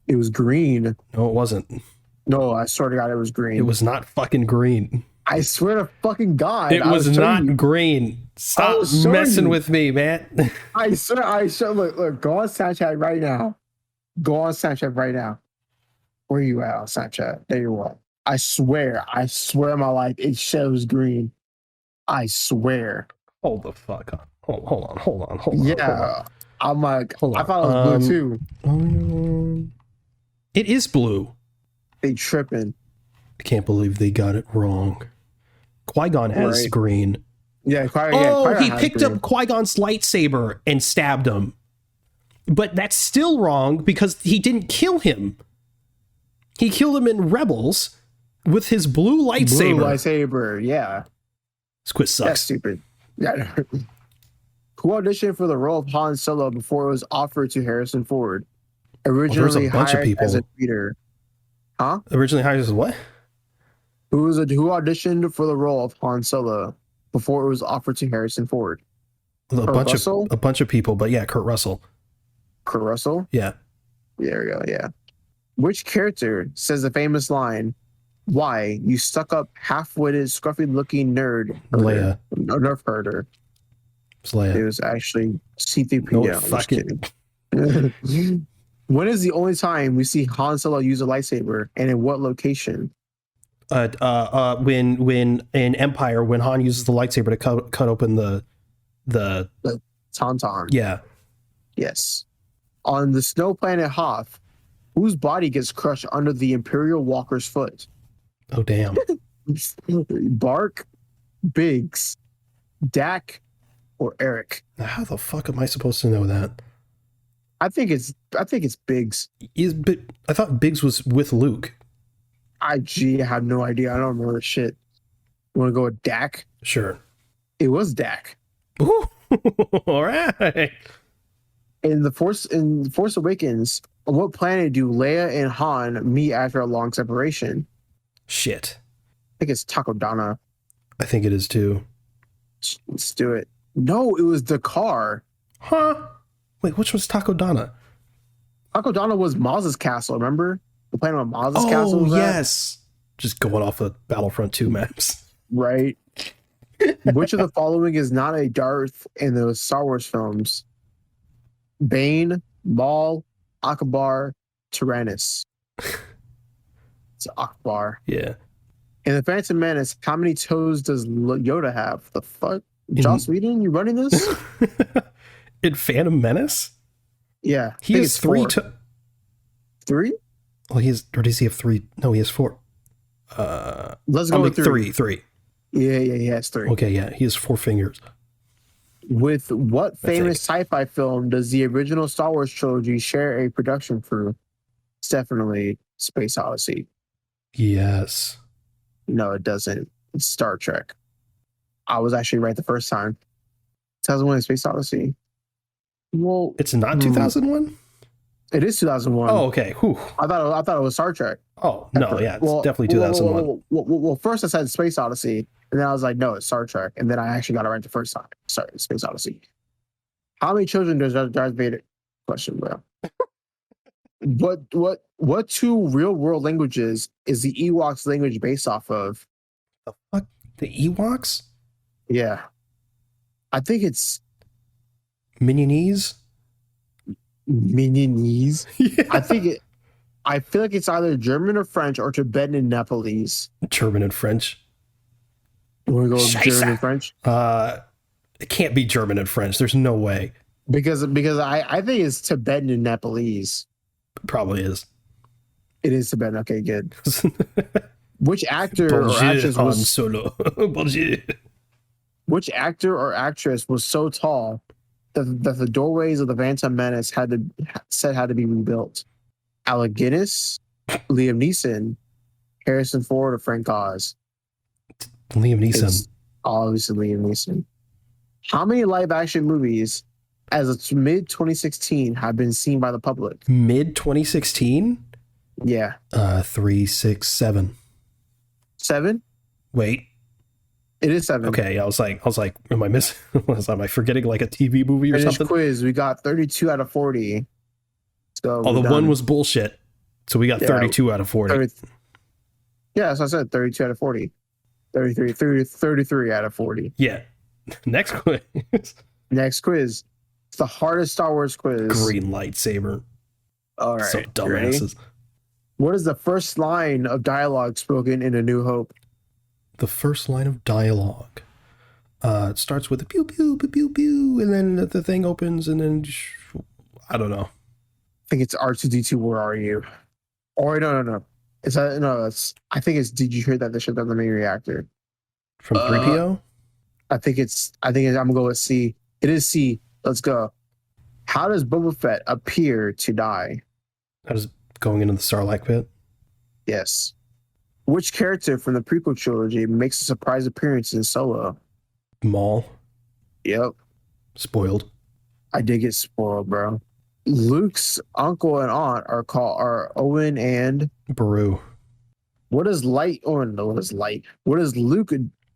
It was green. No, it wasn't. No, I swear to God, it was green. It was not fucking green. I swear to fucking God. It was not green. Stop messing with me, man. I swear. Look, go on Snapchat right now. Go on Snapchat right now. Where are you at on Snapchat? There you are. I swear my life, it shows green. I swear. Hold the fuck on. Hold on. Yeah. I'm like, I thought it was blue too. It is blue. They tripping. I can't believe they got it wrong. Qui-Gon has green. Yeah. Qui-Gon he picked up Qui-Gon's lightsaber and stabbed him. But that's still wrong because he didn't kill him. He killed him in Rebels with his blue lightsaber. Blue lightsaber, yeah. This quiz sucks. That's stupid. Yeah. Who auditioned for the role of Han Solo before it was offered to Harrison Ford? Originally a bunch hired of people. as a reader. Huh? Originally hired as what? Who auditioned for the role of Han Solo before it was offered to Harrison Ford? A bunch of people, but yeah, Kurt Russell. Kurt Russell? Yeah. There we go, yeah. Which character says the famous line, "Why, you stuck-up, half-witted, scruffy-looking nerd herder." Leia. No, nerf herder. It's Leia. It was actually C-3PO. No, I'm just kidding. When is the only time we see Han Solo use a lightsaber, and in what location? When in Empire, when Han uses the lightsaber to cut open the Tauntaun. Yeah. Yes. On the snow planet Hoth, whose body gets crushed under the Imperial Walker's foot? Oh damn. Bark, Biggs, Dak, or Eric? How the fuck am I supposed to know that? I think it's Biggs. But I thought Biggs was with Luke. I have no idea. I don't remember shit. You want to go with Dak? Sure. It was Dak. Ooh, all right. In The Force Awakens, on what planet do Leia and Han meet after a long separation? Shit. I think it's Takodana. I think it is too. Let's do it. No, it was Dakar. Huh? Wait, which was Takodana? Takodana was Maz's castle, remember? The planet of Maz's castle was yes. Just going off of Battlefront 2 maps. Right. Which of the following is not a Darth in the Star Wars films? Bane, Maul, Akbar, Tyrannus. It's Akbar. Yeah. In the Phantom Menace, how many toes does Yoda have? The fuck? Joss Whedon, you running this? In Phantom Menace? Yeah. He has 3 3? Well, or does he have 3? No, he has 4. Let's go with 3. Yeah, he has 3. Okay, yeah, he has 4 fingers. With what famous sci-fi film does the original Star Wars trilogy share a production crew? It's definitely Space Odyssey. Yes. No, it doesn't. It's Star Trek. I was actually right the first time. 2001: Space Odyssey. Well, it's not 2001. It is 2001. Oh, okay. Whew. I thought it was Star Trek. Oh no, yeah, it's definitely 2001. Well, first I said Space Odyssey, and then I was like, no, it's Star Trek, and then I actually got it right the first time. Sorry, Space Odyssey. How many children does Darth Vader? Question, bro. What 2 real world languages is the Ewoks language based off of? The fuck? The Ewoks? Yeah, I think it's Minionese. Minionese. Yeah. I feel like it's either German or French or Tibetan and Nepalese. German and French. You want to go with German and French? It can't be German and French. There's no way. Because I think it's Tibetan and Nepalese. It probably is. It is Tibetan. Okay, good. Which actor Bonjour, or actress was Han Solo? Bonjour. Which actor or actress was so tall that the doorways of the Phantom Menace had to be rebuilt? Alec Guinness, Liam Neeson, Harrison Ford, or Frank Oz? Liam Neeson. It's obviously Liam Neeson. How many live-action movies as of mid 2016 have been seen by the public? Mid 2016? Yeah. 3, 6, 7. 7? Wait. It is 7. Okay, I was like, am I missing? Am I forgetting like a TV movie or something? Quiz. We got 32 out of 40. So the one was bullshit. So we got 32 out of 40. Yeah, so I said 32 out of 40. 33 out of 40. Yeah. Next quiz. Next quiz. It's the hardest Star Wars quiz. Green lightsaber. All right. So dumbasses. What is the first line of dialogue spoken in A New Hope? The first line of dialogue. It starts with a pew, pew, pew, pew, pew, and then the thing opens, and then I don't know. I think it's R2D2, where are you? Or no. I think it's did you hear that they shut down the main reactor? From 3PO? I'm gonna go with C. It is C. Let's go. How does Boba Fett appear to die? How does going into the Sarlacc pit? Yes. Which character from the prequel trilogy makes a surprise appearance in Solo? Maul. Yep. Spoiled. I did get spoiled, bro. Luke's uncle and aunt are Owen and Beru. What does Luke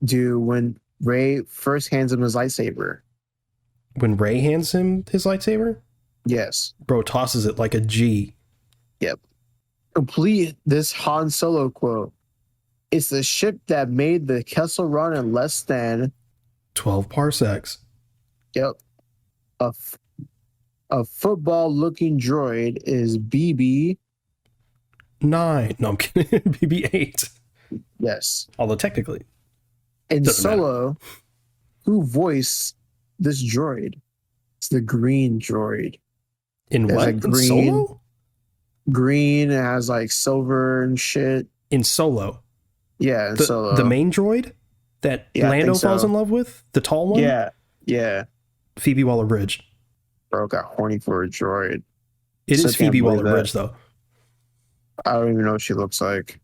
do when Rey first hands him his lightsaber? When Rey hands him his lightsaber? Yes. Bro tosses it like a G. Yep. Complete this Han Solo quote. It's the ship that made the Kessel Run in less than 12 parsecs. Yep. A football-looking droid is BB 9. No, I'm kidding. BB 8. Yes. Although technically. In Solo, who voiced this droid? It's the green droid. In what? In Solo? Green has like silver and shit. In Solo? Yeah, in Solo. The main droid that Lando falls in love with? The tall one? Yeah. Phoebe Waller-Bridge. Bro got horny for a droid. It is Phoebe Waller-Bridge, though. I don't even know what she looks like.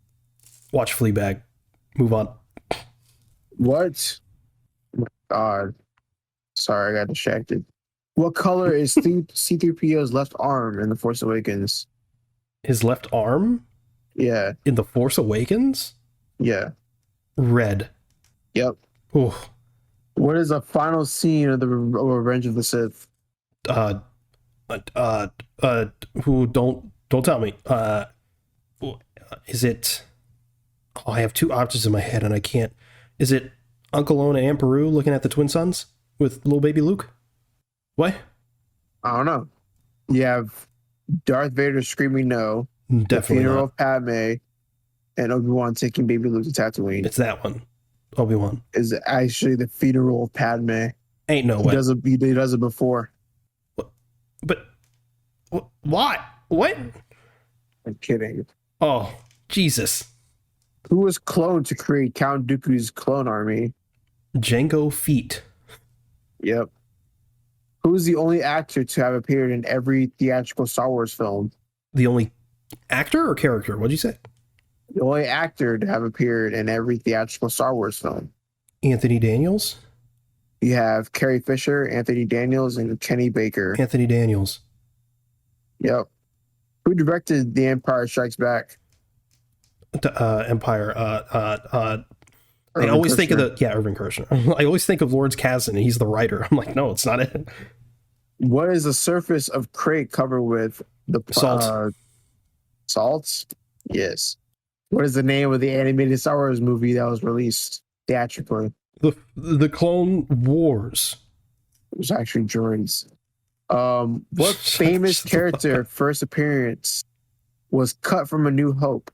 Watch Fleabag. Move on. What? Oh my God. Sorry, I got distracted. What color is C-3PO's left arm in The Force Awakens? His left arm? Yeah. In The Force Awakens? Yeah. Red. Yep. Ooh. What is the final scene of the Revenge of the Sith? Who don't tell me. Is it? Oh, I have 2 options in my head and I can't. Is it Uncle Owen and Aunt Beru looking at the twin sons with little baby Luke? What? I don't know. You have Darth Vader screaming no, Definitely the funeral not. of Padme, and Obi-Wan taking Baby Luke to Tatooine. It's that one. Obi-Wan. Is actually the funeral of Padme. Ain't no way. He does it before. But what? What? I'm kidding. Oh, Jesus. Who was cloned to create Count Dooku's clone army? Jango Fett. Yep. Who is the only actor to have appeared in every theatrical Star Wars film? The only actor or character? What'd you say? The only actor to have appeared in every theatrical Star Wars film. Anthony Daniels? You have Carrie Fisher, Anthony Daniels, and Kenny Baker. Anthony Daniels. Yep. Who directed The Empire Strikes Back? Empire. I always think of Irvin Kershner. I always think of Lawrence Kasdan, and he's the writer. I'm like, no, it's not it. What is the surface of Crate covered with? The Salt. Salt? Yes. What is the name of the animated Star Wars movie that was released theatrically? The Clone Wars. It was actually droids. What famous character first appearance was cut from A New Hope,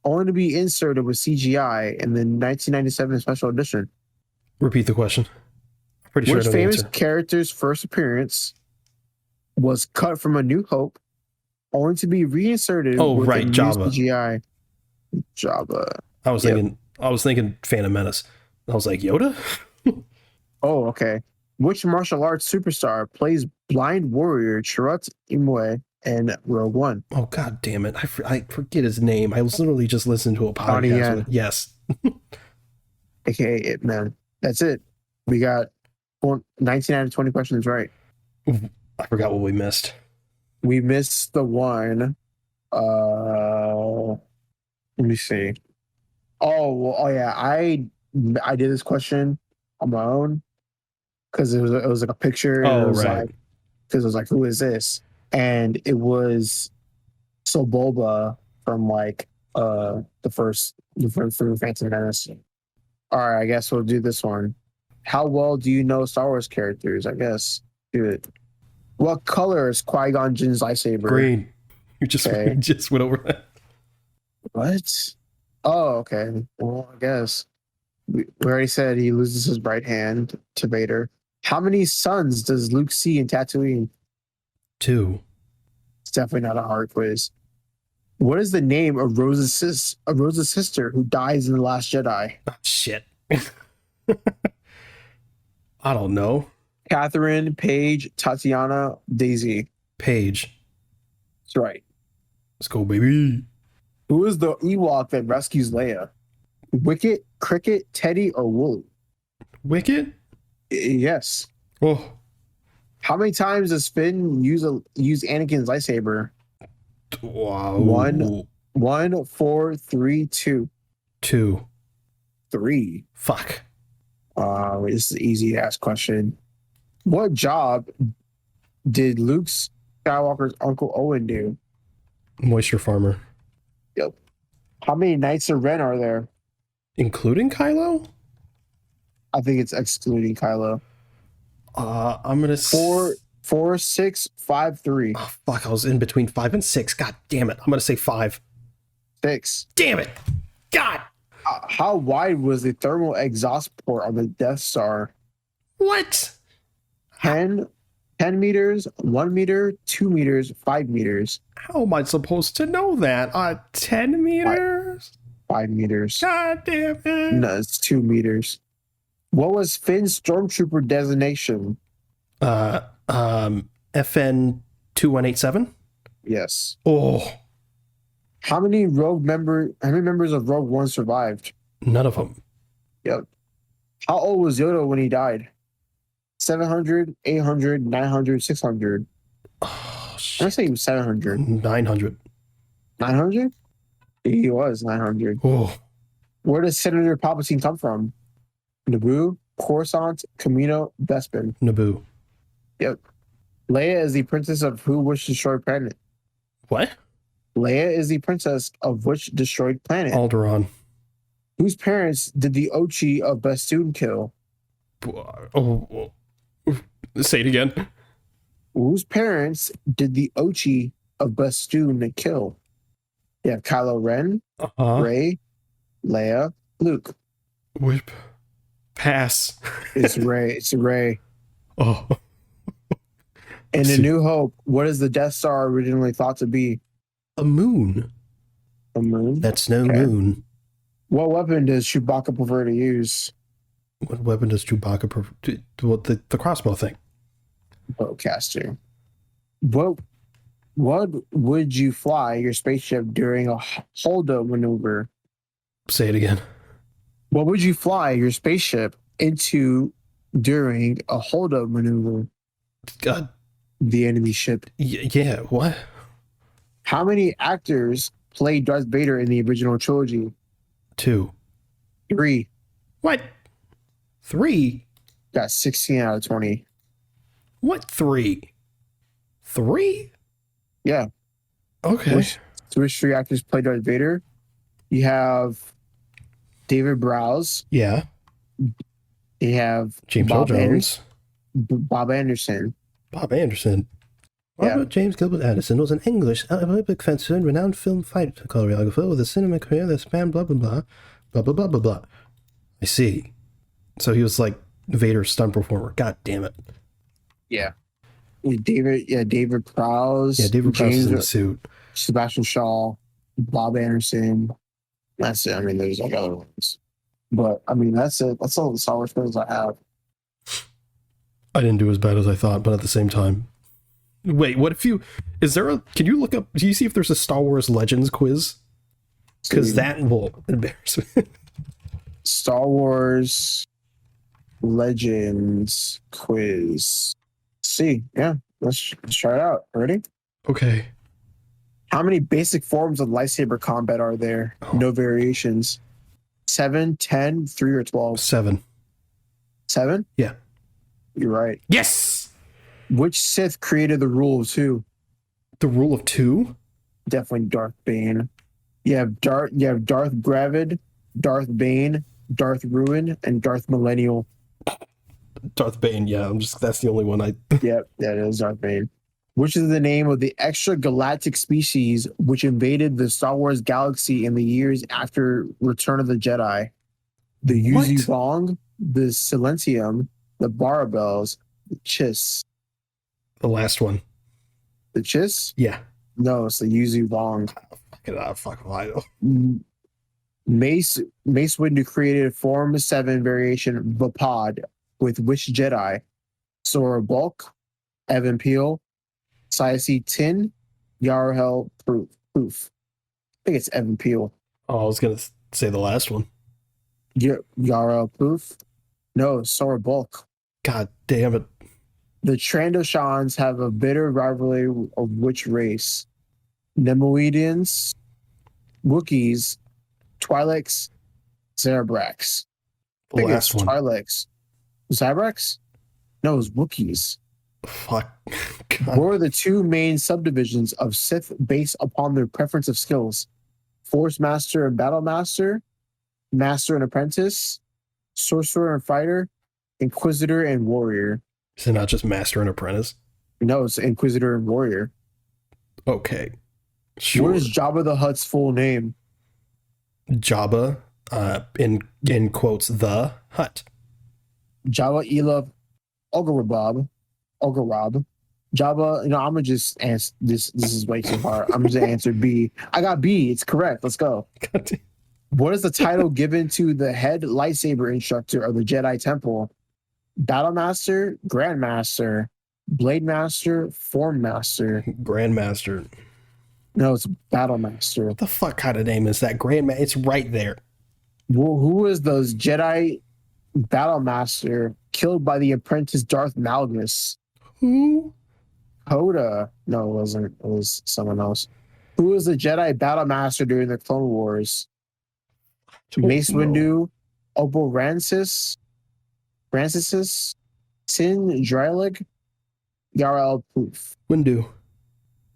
only to be inserted with CGI in the 1997 special edition? Repeat the question. I'm pretty sure. Which famous character's first appearance was cut from A New Hope, only to be reinserted with right, Jabba. CGI? Jabba. I was thinking Phantom Menace. I was like, Yoda? Oh, okay. Which martial arts superstar plays blind warrior Chirrut Imwe in Rogue One? Oh, God damn it. I forget his name. I was literally just listening to a podcast. Yes. AKA It Man. That's it. We got 19 out of 20 questions right. I forgot what we missed. We missed the one. Let me see. Yeah. I did this question on my own because it was like a picture. Oh, it was right. Because it was like, who is this? And it was Boba from like the first Phantom Menace. All right, I guess we'll do this one. How well do you know Star Wars characters? I guess do it. What color is Qui-Gon Jinn's lightsaber? Green. You just went over that. What? Oh, okay. Well, I guess we already said he loses his right hand to Vader. How many suns does Luke see in Tatooine? 2. It's definitely not a hard quiz. What is the name of Rose's sister who dies in The Last Jedi? Oh, shit. I don't know. Catherine, Paige, Tatiana, Daisy. Paige. That's right. Let's go, baby. Who is the Ewok that rescues Leia? Wicket, Cricket, Teddy, or Wooly? Wicket? Yes. Oh. How many times does Finn use Anakin's lightsaber? Wow. 1, 4, 3, 2. 2. 3. Fuck. This is an easy ass question. What job did Luke Skywalker's Uncle Owen do? Moisture farmer. Yep. How many Knights of Ren are there? Including Kylo? I think it's excluding Kylo. I'm gonna 4, 6, 5, 3. Oh, fuck! I was in between 5 and 6. God damn it! I'm gonna say 5. 6. Damn it! God. How wide was the thermal exhaust port on the Death Star? What? 10 meters, 1 meter, 2 meters, 5 meters. How am I supposed to know that? 10 meters? 5 meters. God damn it. No, it's 2 meters. What was Finn's stormtrooper designation? FN 2187? Yes. Oh. How many members of Rogue One survived? None of them. Yep. How old was Yoda when he died? 700, 800, 900, 600. Oh, shit. I'm going to say he was 700. 900. 900? He was 900. Oh. Where does Senator Palpatine come from? Naboo, Coruscant, Camino, Bespin. Naboo. Yep. Leia is the princess of which destroyed planet? What? Leia is the princess of which destroyed planet? Alderaan. Whose parents did the Ochi of Bastoon kill? Oh. Say it again. Whose parents did the Ochi of Bastoon to kill. You have Kylo Ren, Rey, Leia, Luke. Whip. Pass. It's Rey. It's Rey. Oh. In A New Hope, what is the Death Star originally thought to be? A moon. A moon? That's no moon. What weapon does Chewbacca prefer to use? What weapon does Chewbacca prefer? The crossbow thing. Bowcaster. What would you fly your spaceship during a hold-up maneuver? Say it again. What would you fly your spaceship into during a hold-up maneuver? God. The enemy ship. Yeah, what? How many actors played Darth Vader in the original trilogy? 2. 3. What? 3? Got 16 out of 20. What 3? 3? Yeah. Okay. Which 3 actors played Darth Vader? You have David Browse. Yeah. You have James Earl Jones. Bob Anderson. Bob Anderson. Robert James Gilbert Addison was an English Olympic fencer and renowned film fight choreographer with a cinema career that spanned blah, blah, blah, blah, blah, blah, blah, blah. I see. So he was like Vader's stunt performer. God damn it. Yeah. David Prowse. Yeah, David Prowse is in the suit. Sebastian Shaw, Bob Anderson. That's it. I mean, there's like other ones. But, I mean, that's it. That's all the Star Wars films I have. I didn't do as bad as I thought, but at the same time. Wait, what if you... Can you look up... Do you see if there's a Star Wars Legends quiz? Because that will embarrass me. Star Wars Legends quiz. See, yeah. Let's try it out. Ready? Okay. How many basic forms of lightsaber combat are there? No variations. 7, 10, 3, or 12? 7. 7? Yeah. You're right. Yes! Which Sith created the rule of 2? The rule of 2? Definitely Darth Bane. You have Darth Gravid, Darth Bane, Darth Ruin, and Darth Millennial. Darth Bane, yeah. That's the only one I... Yep, that is Darth Bane. Which is the name of the extragalactic species which invaded the Star Wars galaxy in the years after Return of the Jedi? The Yuuzhan Vong, the Silentium, the Barabels, the Chiss. The last one. The Chiss? Yeah. No, it's the Yuuzhan Vong. Fuck I know. Mace Windu created Form 7 variation Vapod with which Jedi? Sora Bulk, Evan Peel, Siaci Tin, Yarhel Proof. I think it's Evan Peel. Oh, I was going to say the last one. Yarhel Proof? No, Sora Bulk. God damn it. The Trandoshans have a bitter rivalry of which race? Nemoidians, Wookiees, Twi'leks, Zarabrax. The last one. Twi'leks. Zarabrax? No, it was Wookiees. Fuck. God. What are the 2 main subdivisions of Sith based upon their preference of skills? Force Master and Battle Master, Master and Apprentice, Sorcerer and Fighter, Inquisitor and Warrior. Is it not just Master and Apprentice? No, it's Inquisitor and Warrior. Okay. Sure. What is Jabba the Hutt's full name? Jabba, in quotes, the Hutt. Jabba Elov Ogorob. Jabba, I'm gonna just answer this. This is way too hard. I'm just gonna answer B. I got B. It's correct. Let's go. What is the title given to the head lightsaber instructor of the Jedi Temple? Battle Master, Grand Master, Blade Master, Form Master. Grandmaster. No, it's Battle Master. What the fuck kind of name is that? Grandmaster. It's right there. Well, who is those Jedi Battle Master killed by the apprentice Darth Malgus? Who? Coda. No, it wasn't. It was someone else. Who was the Jedi Battle Master during the Clone Wars? Mace Windu, Opal Rancis, Sin Drylig, Yarl Poof. Windu.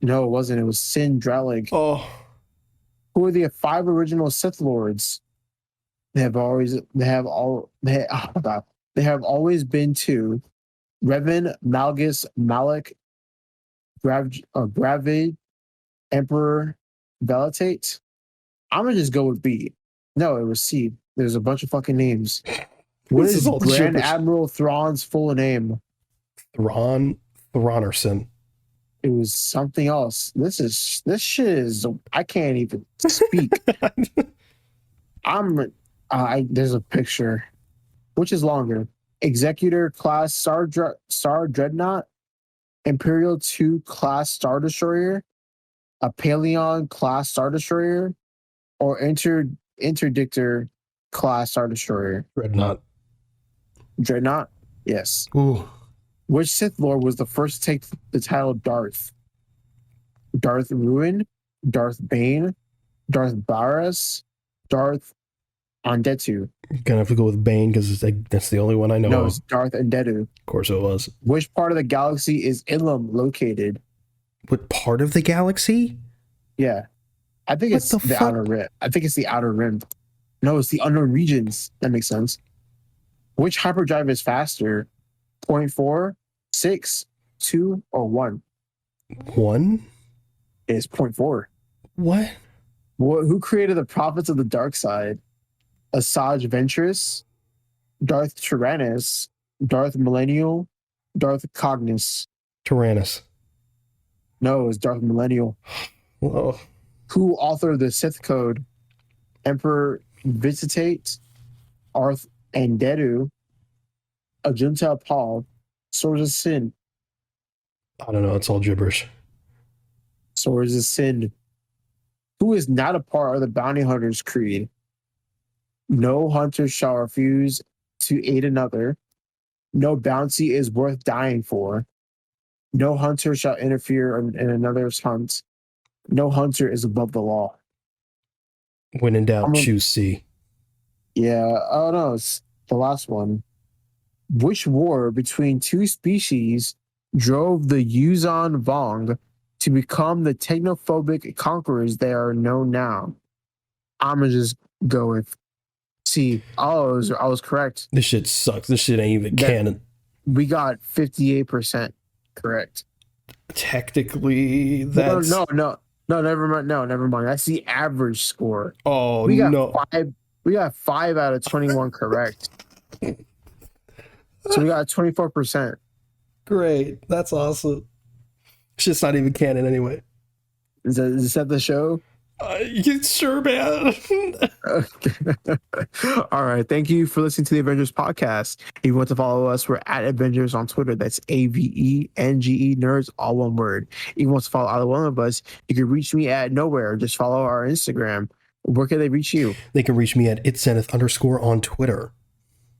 No, it wasn't. It was Sin Drylig. Oh. Who are the 5 original Sith Lords? They have always been 2. Revan, Malgus, Malak, Gravid, Emperor Velatate. I'm gonna just go with B. No, it was C. There's a bunch of fucking names. What is Grand Admiral Thrawn's full name? Thronerson. It was something else. This shit is. I can't even speak. There's a picture. Which is longer? Executor class Star Dreadnought, Imperial 2 class Star Destroyer, a Paleon class Star Destroyer, or Interdictor class Star Destroyer? Dreadnought? Yes. Ooh. Which Sith Lord was the first to take the title Darth? Darth Ruin, Darth Bane, Darth Barras, Darth Ondetu. Gonna have to go with Bane because that's the only one I know. No, it's Darth Ondetu. Of course it was. Which part of the galaxy is Ilum located? What part of the galaxy? Yeah. I think it's the outer rim. I think it's the outer rim. No, it's the unknown regions. That makes sense. Which hyperdrive is faster? 0.4, 6, 2, or 1? 1? It's 0.4. What? Who created the Prophets of the Dark Side? Asajj Ventress, Darth Tyrannus, Darth Millennial, Darth Cognis. Tyrannus. No, it's Darth Millennial. Oh. Who authored the Sith Code? Emperor Visitate, Arth Anderu, Ajunta Paul, Swords of Sin. I don't know. It's all gibberish. Swords of Sin. Who is not a part of the Bounty Hunters Creed? No hunter shall refuse to aid another. No bounty is worth dying for. No hunter shall interfere in another's hunt. No hunter is above the law. When in doubt, choose C. Yeah. Oh, no. It's the last one. Which war between two species drove the Yuuzhan Vong to become the technophobic conquerors they are known now? I'm going to just go with C. Oh, I was correct. This shit sucks. This shit ain't even canon. We got 58% correct. Technically, that's... No, never mind. No, never mind. That's the average score. Oh, we got no. We got 5 out of 21 correct. So we got 24%. Great. That's awesome. Shit's not even canon anyway. Is that the show? Sure, man. All right. Thank you for listening to the Avengers podcast. If you want to follow us, we're at Avengers on Twitter. That's AVENGE Nerds, all one word. If you want to follow either one of us, you can reach me at nowhere. Just follow our Instagram. Where can they reach you? They can reach me at @itzenith_ on Twitter.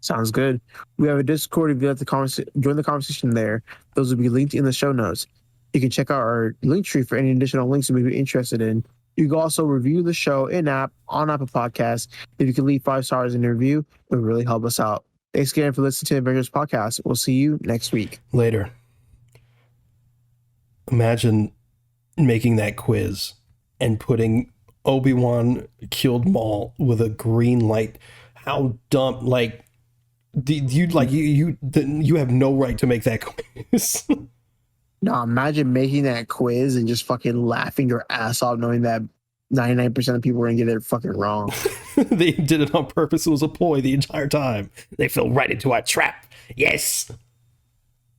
Sounds good. We have a Discord. If you'd like to join the conversation there, those will be linked in the show notes. You can check out our link tree for any additional links you may be interested in. You can also review the show in-app on Apple Podcasts. If you can leave 5 stars in your review, it would really help us out. Thanks again for listening to the Avengers podcast. We'll see you next week. Later. Imagine making that quiz and putting Obi-Wan killed Maul with a green light. How dumb! Like, you have no right to make that quiz. No, imagine making that quiz and just fucking laughing your ass off knowing that 99% of people are going to get it fucking wrong. They did it on purpose. It was a ploy the entire time. They fell right into our trap. Yes.